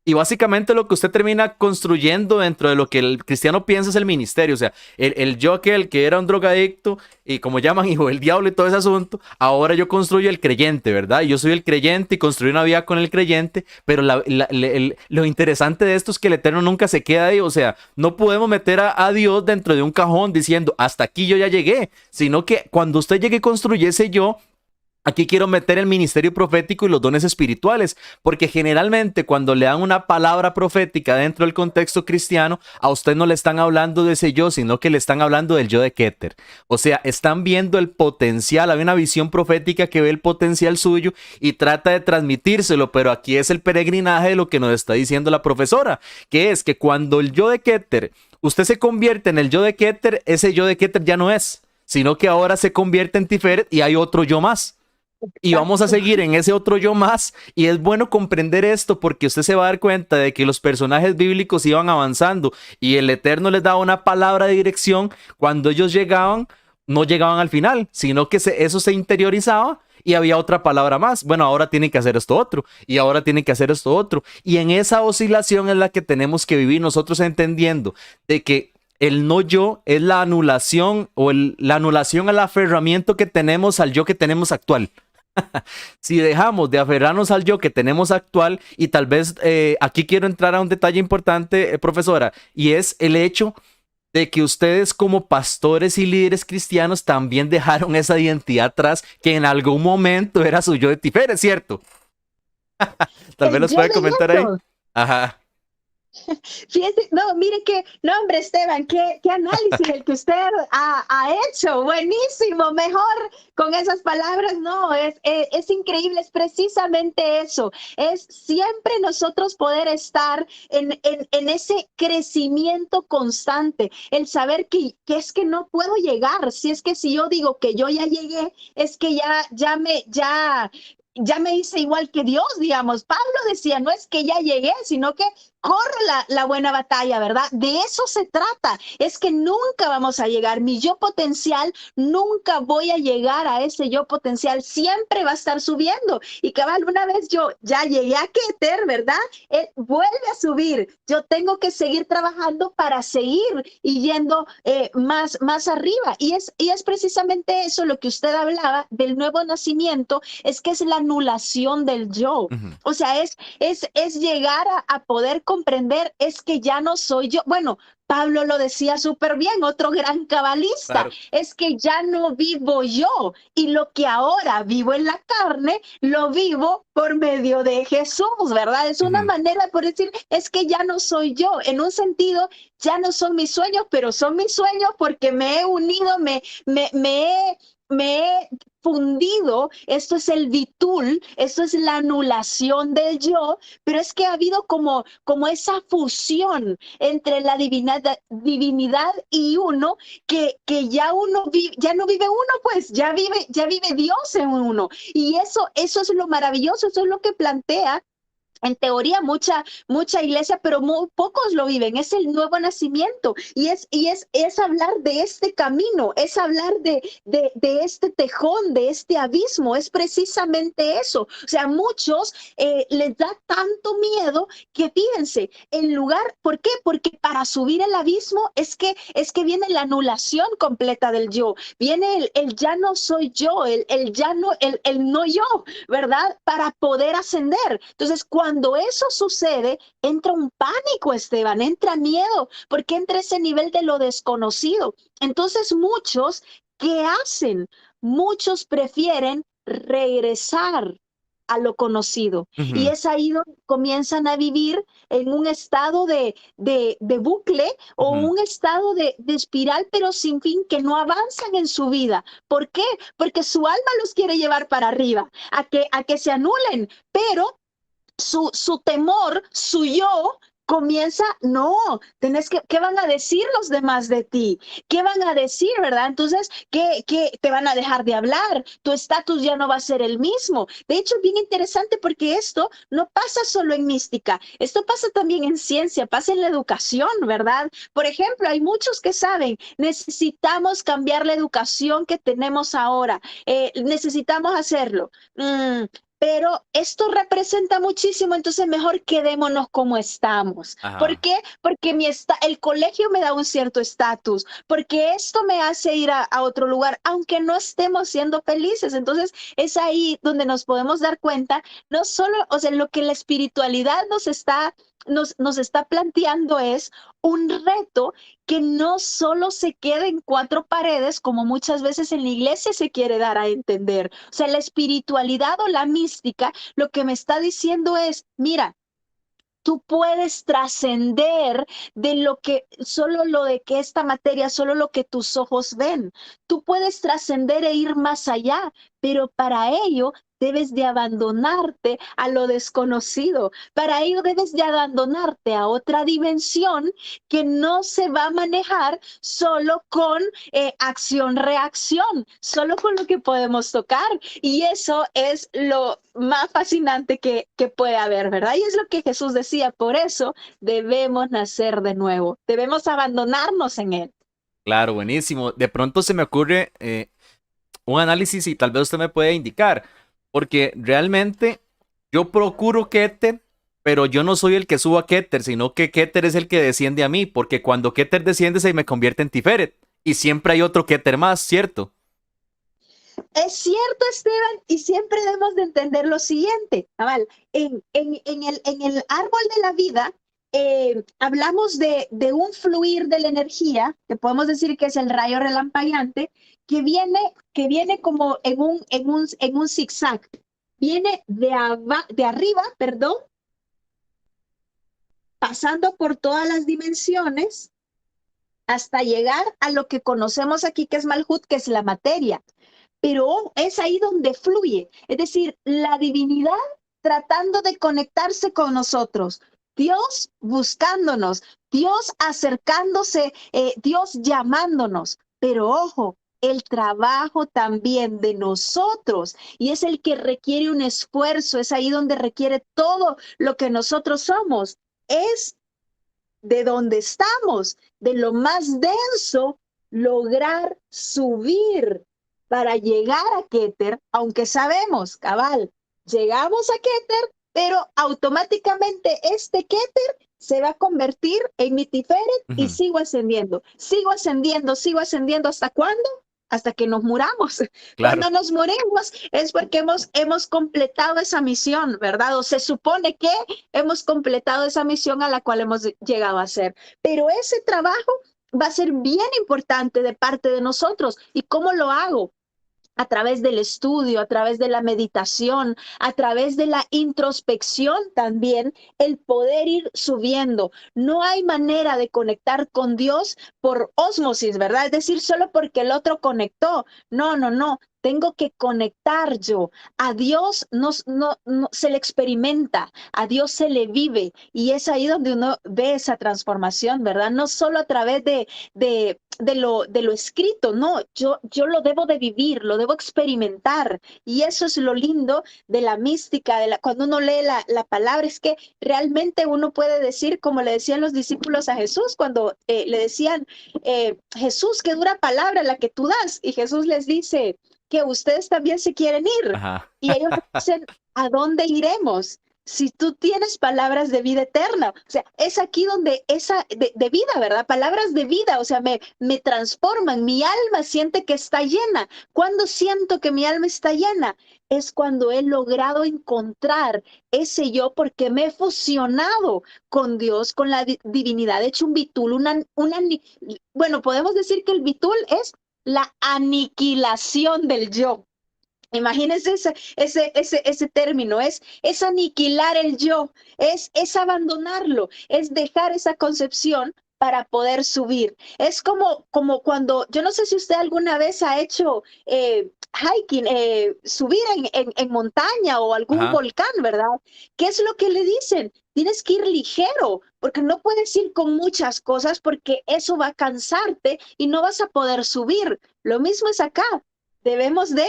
Y básicamente lo que usted termina construyendo dentro de lo que el cristiano piensa es el ministerio. O sea, el yo aquel que era un drogadicto y como llaman hijo del diablo y todo ese asunto, ahora yo construyo el creyente, ¿verdad? Yo soy el creyente y construyo una vida con el creyente, pero lo interesante de esto es que el Eterno nunca se queda ahí. O sea, no podemos meter a Dios dentro de un cajón diciendo, hasta aquí yo ya llegué, sino que cuando usted llegue y construye ese yo, aquí quiero meter el ministerio profético y los dones espirituales, porque generalmente cuando le dan una palabra profética dentro del contexto cristiano, a usted no le están hablando de ese yo, sino que le están hablando del yo de Keter. O sea, están viendo el potencial, hay una visión profética que ve el potencial suyo y trata de transmitírselo, pero aquí es el peregrinaje de lo que nos está diciendo la profesora, que es que cuando el yo de Keter, usted se convierte en el yo de Keter, ese yo de Keter ya no es, sino que ahora se convierte en Tiferet y hay otro yo más y vamos a exacto. seguir en ese otro yo más. Y es bueno comprender esto porque usted se va a dar cuenta de que los personajes bíblicos iban avanzando y el Eterno les daba una palabra de dirección. Cuando ellos llegaban, no llegaban al final, sino que eso se interiorizaba y había otra palabra más. Bueno, ahora tienen que hacer esto otro y ahora tienen que hacer esto otro. Y en esa oscilación es la que tenemos que vivir nosotros entendiendo de que el no yo es la anulación o la anulación al aferramiento que tenemos al yo que tenemos actual. Si dejamos de aferrarnos al yo que tenemos actual, y tal vez aquí quiero entrar a un detalle importante, profesora, y es el hecho de que ustedes como pastores y líderes cristianos también dejaron esa identidad atrás que en algún momento era su yo de Tiferet, ¿cierto? Tal vez El los yo puede de comentar ahí. Dios. Ajá. Fíjese, no, mire que, no, hombre, Esteban, qué análisis el que usted ha hecho. Buenísimo, mejor con esas palabras, no, es increíble, es precisamente eso. Es siempre nosotros poder estar en ese crecimiento constante, el saber que es que no puedo llegar. Si es que si yo digo que yo ya llegué, es que ya me hice igual que Dios, digamos. Pablo decía, no es que ya llegué, sino que corro la buena batalla, ¿verdad? De eso se trata. Es que nunca vamos a llegar. Mi yo potencial, nunca voy a llegar a ese yo potencial. Siempre va a estar subiendo. Y cabal, una vez yo ya llegué a Keter, ¿verdad? Él vuelve a subir. Yo tengo que seguir trabajando para seguir y yendo más arriba. Y es precisamente eso lo que usted hablaba del nuevo nacimiento, es que es la anulación del yo. Ujú. O sea, es llegar a poder comprender, es que ya no soy yo. Bueno, Pablo lo decía súper bien, otro gran cabalista, Claro. es que ya no vivo yo y lo que ahora vivo en la carne, lo vivo por medio de Jesús, ¿verdad? Es una Ujú. manera por decir, es que ya no soy yo, en un sentido, ya no son mis sueños, pero son mis sueños porque me he unido, me he fundido, esto es el bitul, esto es la anulación del yo, pero es que ha habido como esa fusión entre la divinidad y uno, que ya ya no vive uno, pues ya vive Dios en uno. Y eso es lo maravilloso, eso es lo que plantea en teoría mucha iglesia, pero muy pocos lo viven. Es el nuevo nacimiento y es hablar de este camino, es hablar de este tejón, de este abismo. Es precisamente eso. O sea, muchos les da tanto miedo que fíjense, en lugar, ¿por qué? Porque para subir el abismo es que viene la anulación completa del yo, viene el ya no soy yo, el ya no, el no yo, ¿verdad? Para poder ascender. Entonces, cuando eso sucede, entra un pánico, Esteban, entra miedo, porque entra ese nivel de lo desconocido. Entonces, muchos, ¿qué hacen? Muchos prefieren regresar a lo conocido. Y Ujú. es ahí donde comienzan a vivir en un estado de bucle o Ujú. un estado de espiral, pero sin fin, que no avanzan en su vida. ¿Por qué? Porque su alma los quiere llevar para arriba, a que se anulen, pero su temor, su yo, comienza, no, ¿qué van a decir los demás de ti? ¿Qué van a decir, verdad? Entonces, ¿qué te van a dejar de hablar? Tu estatus ya no va a ser el mismo. De hecho, es bien interesante porque esto no pasa solo en mística, esto pasa también en ciencia, pasa en la educación, ¿verdad? Por ejemplo, hay muchos que saben, necesitamos cambiar la educación que tenemos ahora, necesitamos hacerlo. Pero esto representa muchísimo, entonces mejor quedémonos como estamos. ¿Por Ajá. qué? Porque el colegio me da un cierto estatus, porque esto me hace ir a otro lugar, aunque no estemos siendo felices. Entonces es ahí donde nos podemos dar cuenta, no solo, o sea, lo que la espiritualidad nos está planteando es un reto que no solo se quede en cuatro paredes, como muchas veces en la iglesia se quiere dar a entender. O sea, la espiritualidad o la mística lo que me está diciendo es, mira, tú puedes trascender de lo que, solo lo de que esta materia, solo lo que tus ojos ven. Tú puedes trascender e ir más allá, pero para ello debes de abandonarte a lo desconocido. Para ello debes de abandonarte a otra dimensión que no se va a manejar solo con acción-reacción, solo con lo que podemos tocar. Y eso es lo más fascinante que puede haber, ¿verdad? Y es lo que Jesús decía, por eso debemos nacer de nuevo, debemos abandonarnos en Él. Claro, buenísimo. De pronto se me ocurre un análisis y tal vez usted me puede indicar, porque realmente yo procuro Keter, pero yo no soy el que subo a Keter, sino que Keter es el que desciende a mí, porque cuando Keter desciende se me convierte en Tiferet y siempre hay otro Keter más, ¿cierto? Es cierto, Esteban, y siempre debemos de entender lo siguiente, Amal, en el árbol de la vida, hablamos de un fluir de la energía, que podemos decir que es el rayo relampagueante, que viene como en un zigzag, viene de arriba, perdón, pasando por todas las dimensiones hasta llegar a lo que conocemos aquí, que es Malhut, que es la materia. Pero es ahí donde fluye, es decir, la divinidad tratando de conectarse con nosotros, Dios buscándonos, Dios acercándose, Dios llamándonos, pero ojo, el trabajo también de nosotros y es el que requiere un esfuerzo, es ahí donde requiere todo lo que nosotros somos. es de donde estamos, de lo más denso, lograr subir para llegar a Keter, aunque sabemos, cabal, llegamos a Keter, pero automáticamente este Keter se va a convertir en mi Tiferet y Ujú. sigo ascendiendo, sigo ascendiendo, sigo ascendiendo. ¿Hasta cuándo? Hasta que nos muramos. Claro. Cuando nos morimos es porque hemos completado esa misión, ¿verdad? O se supone que hemos completado esa misión a la cual hemos llegado a hacer. Pero ese trabajo va a ser bien importante de parte de nosotros. ¿Y cómo lo hago? A través del estudio, a través de la meditación, a través de la introspección también, el poder ir subiendo. No hay manera de conectar con Dios por ósmosis, ¿verdad? Es decir, solo porque el otro conectó. No, no, no. Tengo que conectar yo. A Dios no se le experimenta, a Dios se le vive. Y es ahí donde uno ve esa transformación, ¿verdad? No solo a través de lo escrito, no, yo lo debo de vivir, lo debo experimentar. Y eso es lo lindo de la mística, cuando uno lee la palabra, es que realmente uno puede decir, como le decían los discípulos a Jesús, cuando le decían, Jesús, qué dura palabra la que tú das. Y Jesús les dice que ustedes también se quieren ir. Ajá. Y ellos dicen, ¿a dónde iremos? Si tú tienes palabras de vida eterna, o sea, es aquí donde esa de vida, ¿verdad? Palabras de vida, o sea, me transforman, mi alma siente que está llena. ¿Cuándo siento que mi alma está llena? Es cuando he logrado encontrar ese yo porque me he fusionado con Dios, con la divinidad, he hecho un bitul, bueno, podemos decir que el bitul es la aniquilación del yo. Imagínense ese término, es aniquilar el yo, es abandonarlo, es dejar esa concepción para poder subir. Es como cuando, yo no sé si usted alguna vez ha hecho hiking, subir en montaña o algún Ajá. volcán, ¿verdad? ¿Qué es lo que le dicen? Tienes que ir ligero, porque no puedes ir con muchas cosas porque eso va a cansarte y no vas a poder subir. Lo mismo es acá. Debemos de,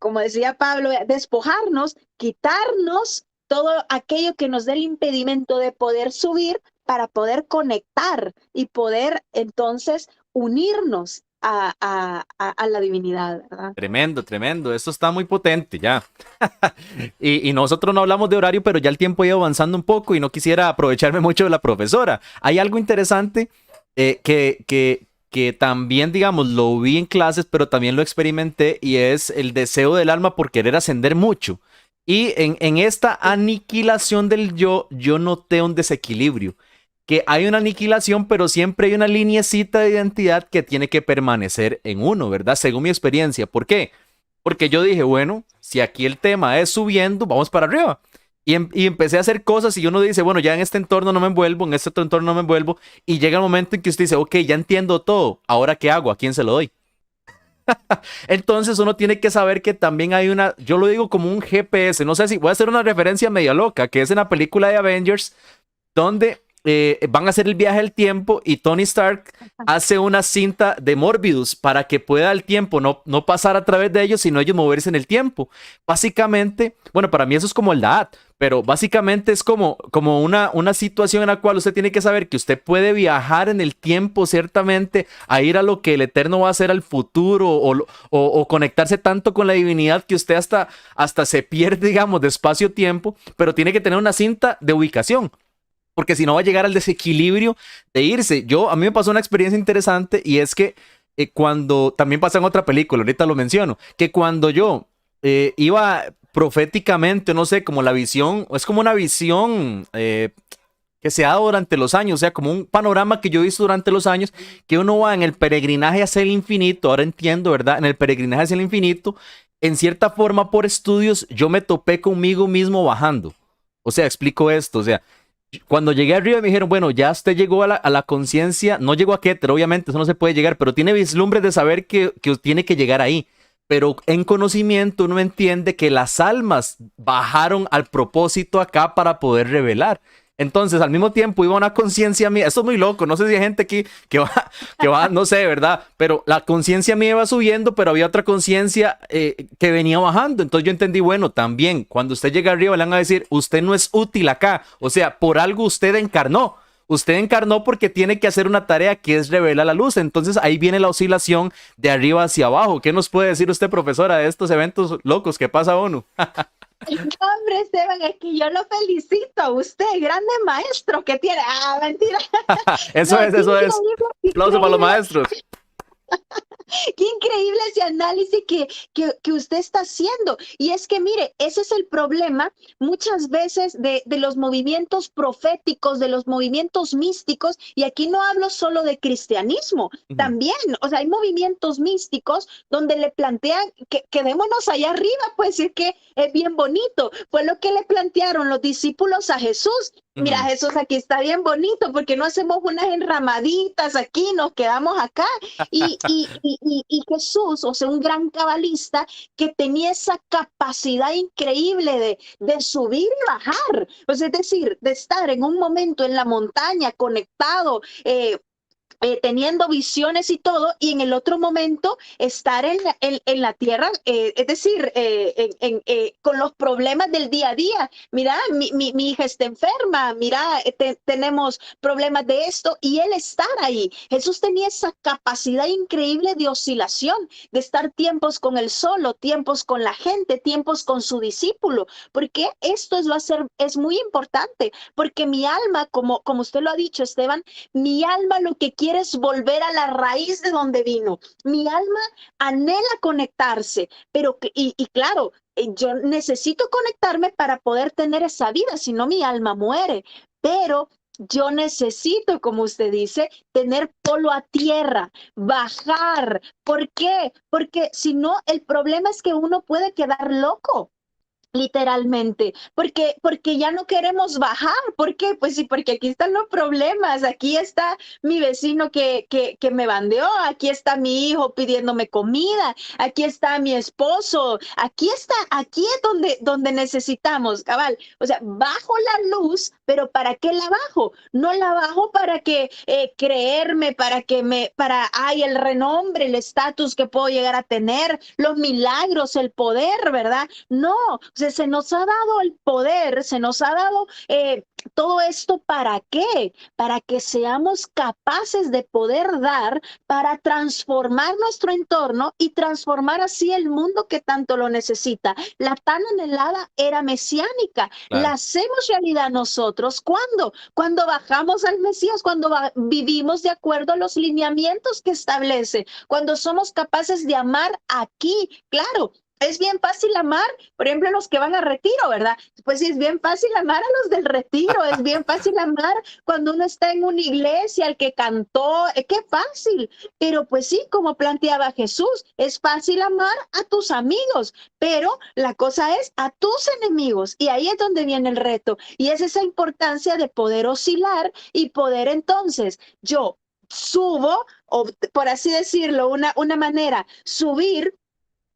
como decía Pablo, despojarnos, quitarnos todo aquello que nos dé el impedimento de poder subir para poder conectar y poder entonces unirnos a la divinidad, ¿verdad? Tremendo, tremendo. Esto está muy potente ya. Y nosotros no hablamos de horario, pero ya el tiempo ha ido avanzando un poco y no quisiera aprovecharme mucho de la profesora. Hay algo interesante que también, digamos, lo vi en clases, pero también lo experimenté y es el deseo del alma por querer ascender mucho. Y en esta aniquilación del yo, yo noté un desequilibrio. Que hay una aniquilación, pero siempre hay una lineecita de identidad que tiene que permanecer en uno, ¿verdad? Según mi experiencia. ¿Por qué? Porque yo dije, bueno, si aquí el tema es subiendo, vamos para arriba. Y empecé a hacer cosas y uno dice, bueno, ya en este entorno no me envuelvo, en este otro entorno no me envuelvo. Y llega el momento en que usted dice, ok, ya entiendo todo, ¿ahora qué hago? ¿A quién se lo doy? Entonces uno tiene que saber que también hay una, yo lo digo como un GPS, no sé si voy a hacer una referencia media loca, que es en la película de Avengers, donde van a hacer el viaje del tiempo y Tony Stark hace una cinta de Morbius para que pueda el tiempo no pasar a través de ellos, sino ellos moverse en el tiempo. Básicamente, bueno, para mí eso es como el Da'at, pero básicamente es como una situación en la cual usted tiene que saber que usted puede viajar en el tiempo, ciertamente, a ir a lo que el Eterno va a hacer al futuro o conectarse tanto con la divinidad que usted hasta se pierde, digamos, de espacio-tiempo, pero tiene que tener una cinta de ubicación porque si no va a llegar al desequilibrio de irse. A mí me pasó una experiencia interesante y es que cuando, también pasa en otra película, ahorita lo menciono, que cuando yo iba proféticamente, no sé, como la visión, es como una visión que se ha dado durante los años, o sea, como un panorama que yo he visto durante los años, que uno va en el peregrinaje hacia el infinito, ahora entiendo, ¿verdad? En el peregrinaje hacia el infinito, en cierta forma por estudios, yo me topé conmigo mismo bajando. O sea, explico esto, o sea, cuando llegué arriba me dijeron, bueno, ya usted llegó a la conciencia, no llegó a Keter, obviamente, eso no se puede llegar, pero tiene vislumbres de saber que tiene que llegar ahí. Pero en conocimiento uno entiende que las almas bajaron al propósito acá para poder revelar. Entonces, al mismo tiempo iba una conciencia mía, esto es muy loco, no sé si hay gente aquí que va, no sé, ¿verdad? Pero la conciencia mía iba subiendo, pero había otra conciencia que venía bajando. Entonces yo entendí, bueno, también cuando usted llega arriba le van a decir, usted no es útil acá, o sea, por algo usted encarnó. Usted encarnó porque tiene que hacer una tarea que es revelar la luz. Entonces ahí viene la oscilación de arriba hacia abajo. ¿Qué nos puede decir usted, profesora, de estos eventos locos que pasa ONU? No, hombre, Esteban, es que yo lo felicito a usted, grande maestro que tiene. Ah, mentira. Eso No, es, qué eso es. increíble, qué Aplauso para los increíble. maestros. Qué increíble ese análisis que usted está haciendo. Y es que, mire, ese es el problema muchas veces de los movimientos proféticos, de los movimientos místicos. Y aquí no hablo solo de cristianismo, Ujú, también, o sea, hay movimientos místicos donde le plantean que quedémonos allá arriba, pues es que es bien bonito. Fue lo que le plantearon los discípulos a Jesús. Mira, ujú. Jesús, aquí está bien bonito, porque no hacemos unas enramaditas aquí, nos quedamos acá. Y Jesús, o sea, un gran cabalista que tenía esa capacidad increíble de subir y bajar, pues es decir, de estar en un momento en la montaña conectado, teniendo visiones y todo, y en el otro momento estar en la tierra, es decir, con los problemas del día a día. Mira, mi hija está enferma, mira, tenemos problemas de esto, y él estar ahí. Jesús tenía esa capacidad increíble de oscilación, de estar tiempos con él solo, tiempos con la gente, tiempos con su discípulo, porque esto va a ser, es muy importante, porque mi alma, como usted lo ha dicho, Esteban, mi alma lo que quiere es volver a la raíz de donde vino. Mi alma anhela conectarse, pero y claro, yo necesito conectarme para poder tener esa vida, si no mi alma muere. Pero yo necesito, como usted dice, tener polo a tierra, bajar. ¿Por qué? Porque si no, el problema es que uno puede quedar loco. Literalmente, porque ya no queremos bajar. ¿Por qué? Pues sí, porque aquí están los problemas, aquí está mi vecino que me bandeó, aquí está mi hijo pidiéndome comida, aquí está mi esposo, aquí está, aquí es donde necesitamos, cabal. O sea, bajo la luz, pero ¿para qué la bajo? No la bajo para que creerme, ay, el renombre, el estatus que puedo llegar a tener, los milagros, el poder, ¿verdad? No, o sea, se nos ha dado el poder, se nos ha dado todo esto ¿para qué? Para que seamos capaces de poder dar, para transformar nuestro entorno y transformar así el mundo que tanto lo necesita. La tan anhelada era mesiánica, la Claro. hacemos realidad nosotros. ¿Cuándo? Cuando bajamos al Mesías, cuando vivimos de acuerdo a los lineamientos que establece, cuando somos capaces de amar aquí, claro. Es bien fácil amar, por ejemplo, los que van a retiro, ¿verdad? Pues sí, es bien fácil amar a los del retiro, es bien fácil amar cuando uno está en una iglesia, el que cantó, qué fácil. Pero pues sí, como planteaba Jesús, es fácil amar a tus amigos, pero la cosa es a tus enemigos. Y ahí es donde viene el reto. Y es esa importancia de poder oscilar y poder entonces yo subo, o por así decirlo, una manera, subir,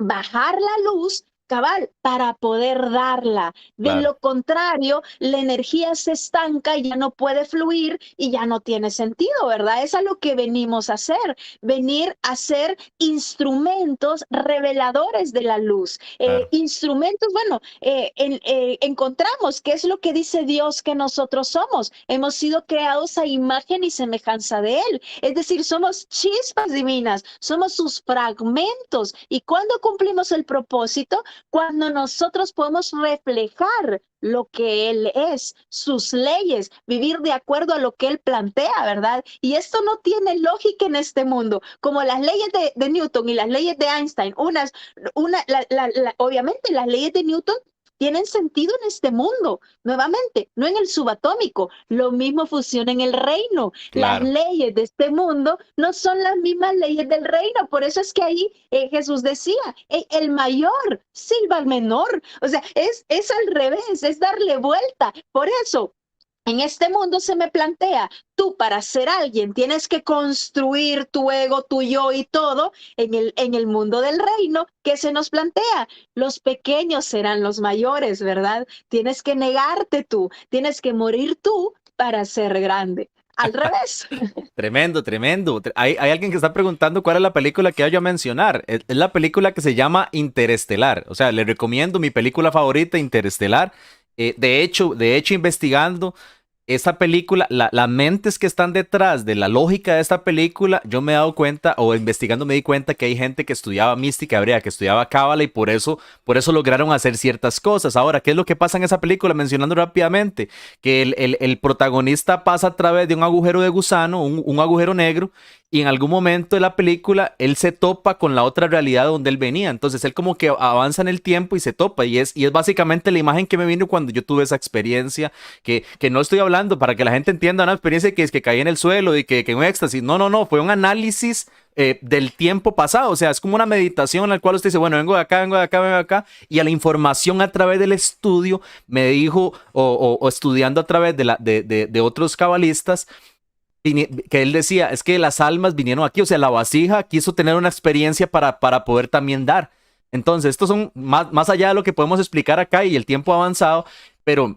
bajar la luz, cabal, para poder darla. De Claro. lo contrario, la energía se estanca y ya no puede fluir y ya no tiene sentido, ¿verdad? Es a lo que venimos a hacer, venir a ser instrumentos reveladores de la luz. Claro. Instrumentos, bueno, encontramos qué es lo que dice Dios que nosotros somos. Hemos sido creados a imagen y semejanza de Él. Es decir, somos chispas divinas, somos sus fragmentos. ¿Y cuando cumplimos el propósito? Cuando nosotros podemos reflejar lo que Él es, sus leyes, vivir de acuerdo a lo que Él plantea, ¿verdad? Y esto no tiene lógica en este mundo, como las leyes de Newton y las leyes de Einstein, obviamente las leyes de Newton tienen sentido en este mundo, nuevamente, no en el subatómico. Lo mismo funciona en el reino. Las Claro. leyes de este mundo no son las mismas leyes del reino. Por eso es que ahí Jesús decía, el mayor silba al menor. O sea, es al revés, es darle vuelta. Por eso En este mundo se me plantea, tú para ser alguien tienes que construir tu ego, tu yo y todo en el mundo del reino que se nos plantea. Los pequeños serán los mayores, ¿verdad? Tienes que negarte tú, tienes que morir tú para ser grande. Al revés. Tremendo, tremendo. Hay alguien que está preguntando cuál es la película que voy a mencionar. Es la película que se llama Interestelar. O sea, le recomiendo mi película favorita, Interestelar. De hecho, investigando esta película, las mentes que están detrás de la lógica de esta película, yo me he dado cuenta, o investigando me di cuenta que hay gente que estudiaba mística hebrea, que estudiaba cábala y por eso lograron hacer ciertas cosas. Ahora, ¿qué es lo que pasa en esa película? Mencionando rápidamente, que el protagonista pasa a través de un agujero de gusano, un agujero negro, y en algún momento de la película él se topa con la otra realidad donde él venía. Entonces él como que avanza en el tiempo y se topa. Y es básicamente la imagen que me vino cuando yo tuve esa experiencia, que no estoy hablando para que la gente entienda una experiencia que es que caí en el suelo y que un éxtasis. No, no, no, fue un análisis del tiempo pasado. O sea, es como una meditación en la cual usted dice, bueno, vengo de acá, vengo de acá, vengo de acá. Y a la información a través del estudio me dijo, o estudiando a través de otros cabalistas, que él decía, es que las almas vinieron aquí, o sea, la vasija quiso tener una experiencia para poder también dar. Entonces, estos son más allá de lo que podemos explicar acá y el tiempo avanzado, pero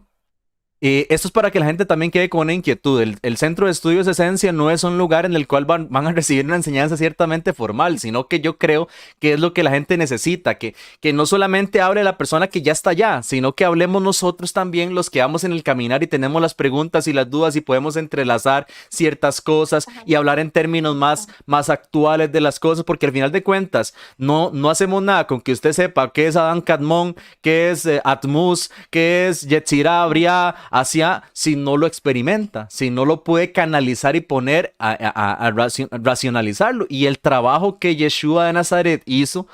esto es para que la gente también quede con una inquietud. El Centro de Estudios Esencia no es un lugar en el cual van a recibir una enseñanza ciertamente formal, sino que yo creo que es lo que la gente necesita, que no solamente hable la persona que ya está allá, sino que hablemos nosotros también los que vamos en el caminar y tenemos las preguntas y las dudas y podemos entrelazar ciertas cosas y hablar en términos más actuales de las cosas, porque al final de cuentas no hacemos nada con que usted sepa qué es Adán Kadmon, qué es Atmuz, qué es Yetzirah, Briah, hacia si no lo experimenta, si no lo puede canalizar y poner a racionalizarlo. Y el trabajo que Yeshua de Nazaret hizo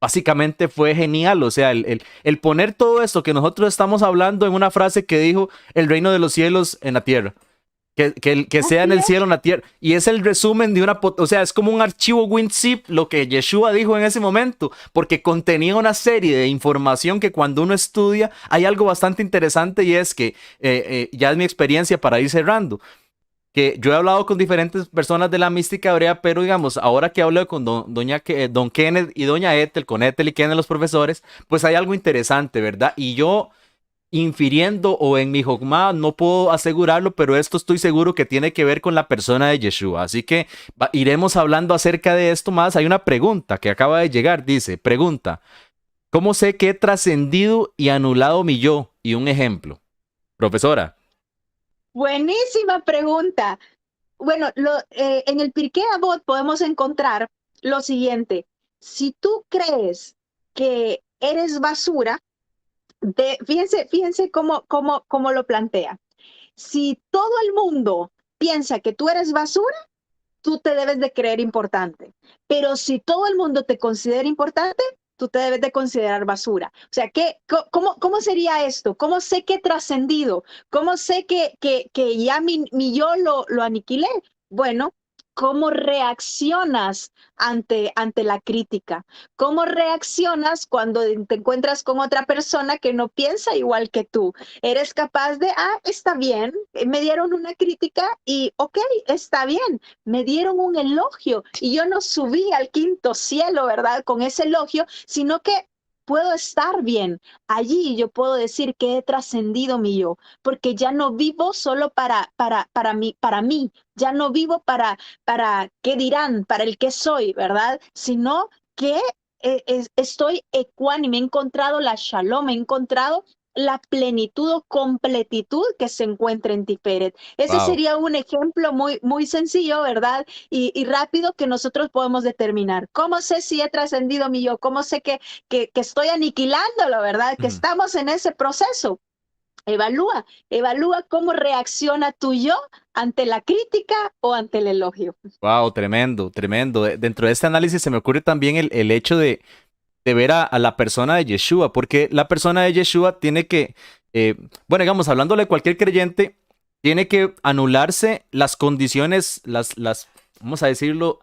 básicamente fue genial. O sea, el poner todo esto que nosotros estamos hablando en una frase que dijo el reino de los cielos en la tierra. Que sea en el cielo, en la tierra. Y es el resumen de una... O sea, es como un archivo WinZip lo que Yeshua dijo en ese momento, porque contenía una serie de información que cuando uno estudia hay algo bastante interesante y es que, ya es mi experiencia para ir cerrando, que yo he hablado con diferentes personas de la mística hebrea, pero digamos, ahora que hablo con don Kenneth y doña Ethel, con Ethel y Kenneth los profesores, pues hay algo interesante, ¿verdad? Y yo infiriendo o en mi jogma, no puedo asegurarlo, pero esto estoy seguro que tiene que ver con la persona de Yeshua. Así que iremos hablando acerca de esto más. Hay una pregunta que acaba de llegar, dice, pregunta, ¿cómo sé que he trascendido y anulado mi yo? Y un ejemplo. Profesora. Buenísima pregunta. Bueno, en el Pirkei Avot podemos encontrar lo siguiente. Si tú crees que eres basura, fíjense cómo lo plantea. Si todo el mundo piensa que tú eres basura, tú te debes de creer importante. Pero si todo el mundo te considera importante, tú te debes de considerar basura. O sea, ¿cómo sería esto? ¿Cómo sé que he trascendido? ¿Cómo sé que ya mi yo lo aniquilé? Bueno, ¿cómo reaccionas ante la crítica? ¿Cómo reaccionas cuando te encuentras con otra persona que no piensa igual que tú? ¿Eres capaz de, está bien, me dieron una crítica y, ok, está bien, me dieron un elogio y yo no subí al quinto cielo, ¿verdad? Con ese elogio, sino que puedo estar bien. Allí yo puedo decir que he trascendido mi yo, porque ya no vivo solo para mí, ya no vivo para qué dirán, para el qué soy, ¿verdad? Sino que estoy ecuánime, he encontrado la shalom, he encontrado la plenitud o completitud que se encuentra en Tiferet. Ese Wow. sería un ejemplo muy sencillo, ¿verdad? Y rápido que nosotros podemos determinar. ¿Cómo sé si he trascendido mi yo? ¿Cómo sé que estoy aniquilándolo, ¿verdad? Que estamos en ese proceso. Evalúa cómo reacciona tu yo ante la crítica o ante el elogio. Wow, tremendo, tremendo. Dentro de este análisis se me ocurre también el hecho de ver a la persona de Yeshua, porque la persona de Yeshua tiene que, bueno, digamos, hablándole a cualquier creyente, tiene que anularse las condiciones, vamos a decirlo,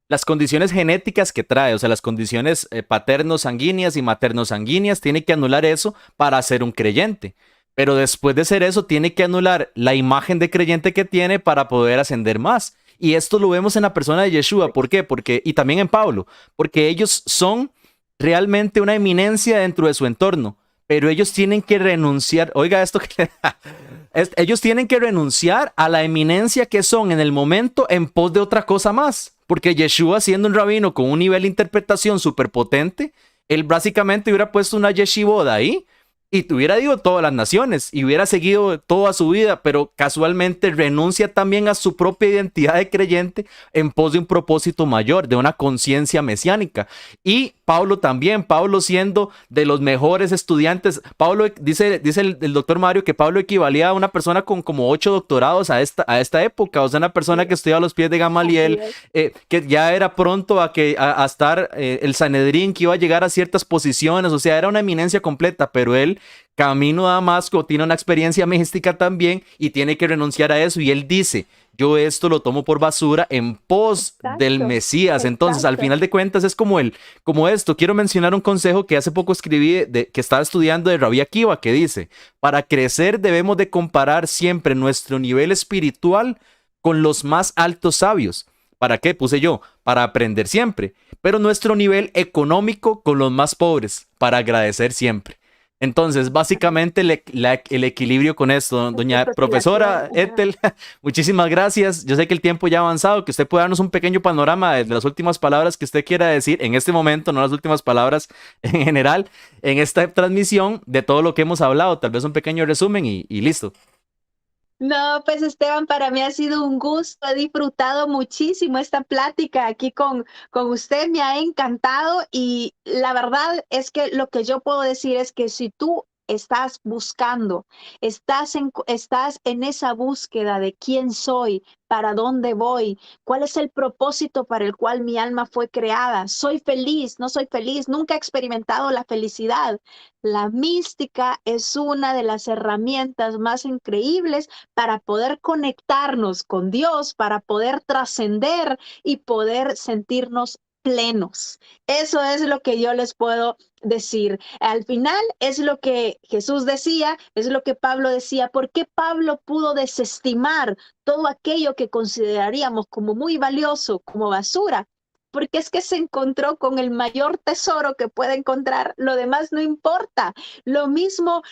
las condiciones genéticas que trae, o sea, las condiciones paterno-sanguíneas y materno-sanguíneas, tiene que anular eso para ser un creyente. Pero después de hacer eso, tiene que anular la imagen de creyente que tiene para poder ascender más. Y esto lo vemos en la persona de Yeshua. ¿Por qué? Porque, y también en Pablo, porque ellos son realmente una eminencia dentro de su entorno, pero ellos tienen que renunciar, oiga esto que ellos tienen que renunciar a la eminencia que son en el momento en pos de otra cosa más, porque Yeshua, siendo un rabino con un nivel de interpretación súper potente, él básicamente hubiera puesto una yeshivoda ahí y tuviera dicho todas las naciones y hubiera seguido toda su vida, pero casualmente renuncia también a su propia identidad de creyente en pos de un propósito mayor, de una conciencia mesiánica. Y Pablo también, Pablo siendo de los mejores estudiantes, Pablo dice el doctor Mario que Pablo equivalía a una persona con como 8 doctorados a esta época, o sea, una persona que estudiaba a los pies de Gamaliel, que ya era pronto a estar el Sanedrín, que iba a llegar a ciertas posiciones, o sea, era una eminencia completa, pero él camino a Damasco tiene una experiencia mística también y tiene que renunciar a eso, y él dice: yo esto lo tomo por basura en pos del Exacto, Mesías. Entonces, al exacto. final de cuentas, es como esto. Quiero mencionar un consejo que hace poco escribí, que estaba estudiando de Rabbi Akiva, que dice: para crecer debemos de comparar siempre nuestro nivel espiritual con los más altos sabios. ¿Para qué? Puse yo, para aprender siempre, pero nuestro nivel económico con los más pobres, para agradecer siempre. Entonces, básicamente el equilibrio con esto, Esta doña oscilación, profesora Ethel, muchísimas gracias. Yo sé que el tiempo ya ha avanzado, que usted pueda darnos un pequeño panorama de las últimas palabras que usted quiera decir en este momento, no las últimas palabras en general, en esta transmisión de todo lo que hemos hablado, tal vez un pequeño resumen y listo. No, pues Esteban, para mí ha sido un gusto, he disfrutado muchísimo esta plática aquí con usted, me ha encantado y la verdad es que lo que yo puedo decir es que si tú estás buscando, estás en esa búsqueda de quién soy, para dónde voy, cuál es el propósito para el cual mi alma fue creada, soy feliz, no soy feliz, nunca he experimentado la felicidad. La mística es una de las herramientas más increíbles para poder conectarnos con Dios, para poder trascender y poder sentirnos plenos. Eso es lo que yo les puedo decir. Al final es lo que Jesús decía, es lo que Pablo decía. ¿Por qué Pablo pudo desestimar todo aquello que consideraríamos como muy valioso, como basura? Porque es que se encontró con el mayor tesoro que puede encontrar, lo demás no importa. Lo mismo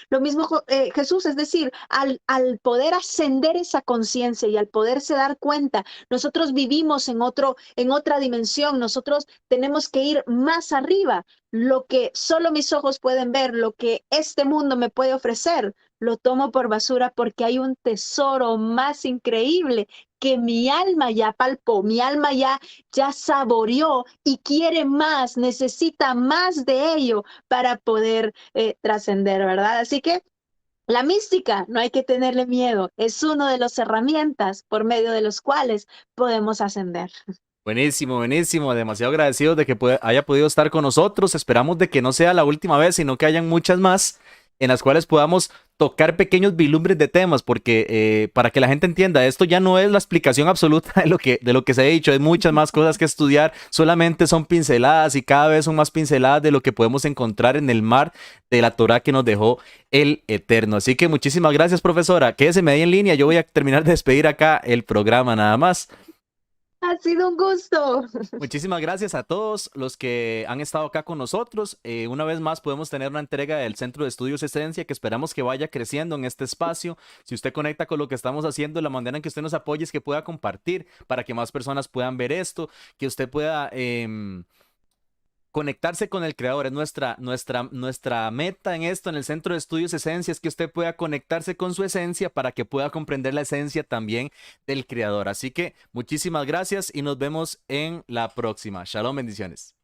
Jesús, es decir, al poder ascender esa conciencia y al poderse dar cuenta, nosotros vivimos en otra dimensión, nosotros tenemos que ir más arriba. Lo que solo mis ojos pueden ver, lo que este mundo me puede ofrecer, lo tomo por basura porque hay un tesoro más increíble que mi alma ya palpó, mi alma ya saboreó y quiere más, necesita más de ello para poder trascender, ¿verdad? Así que la mística, no hay que tenerle miedo, es una de las herramientas por medio de los cuales podemos ascender. Buenísimo, buenísimo. Demasiado agradecido de que haya podido estar con nosotros. Esperamos de que no sea la última vez, sino que hayan muchas más en las cuales podamos tocar pequeños vislumbres de temas, porque para que la gente entienda, esto ya no es la explicación absoluta de lo que se ha dicho, hay muchas más cosas que estudiar, solamente son pinceladas y cada vez son más pinceladas de lo que podemos encontrar en el mar de la Torá que nos dejó el Eterno. Así que muchísimas gracias, profesora. Quédese ahí en línea, yo voy a terminar de despedir acá el programa nada más. Ha sido un gusto. Muchísimas gracias a todos los que han estado acá con nosotros. Una vez más podemos tener una entrega del Centro de Estudios Esencia que esperamos que vaya creciendo en este espacio. Si usted conecta con lo que estamos haciendo, la manera en que usted nos apoye es que pueda compartir para que más personas puedan ver esto, que usted pueda conectarse con el creador. Es nuestra meta en esto, en el Centro de Estudios Esencia, es que usted pueda conectarse con su esencia para que pueda comprender la esencia también del creador. Así que muchísimas gracias y nos vemos en la próxima. Shalom, bendiciones.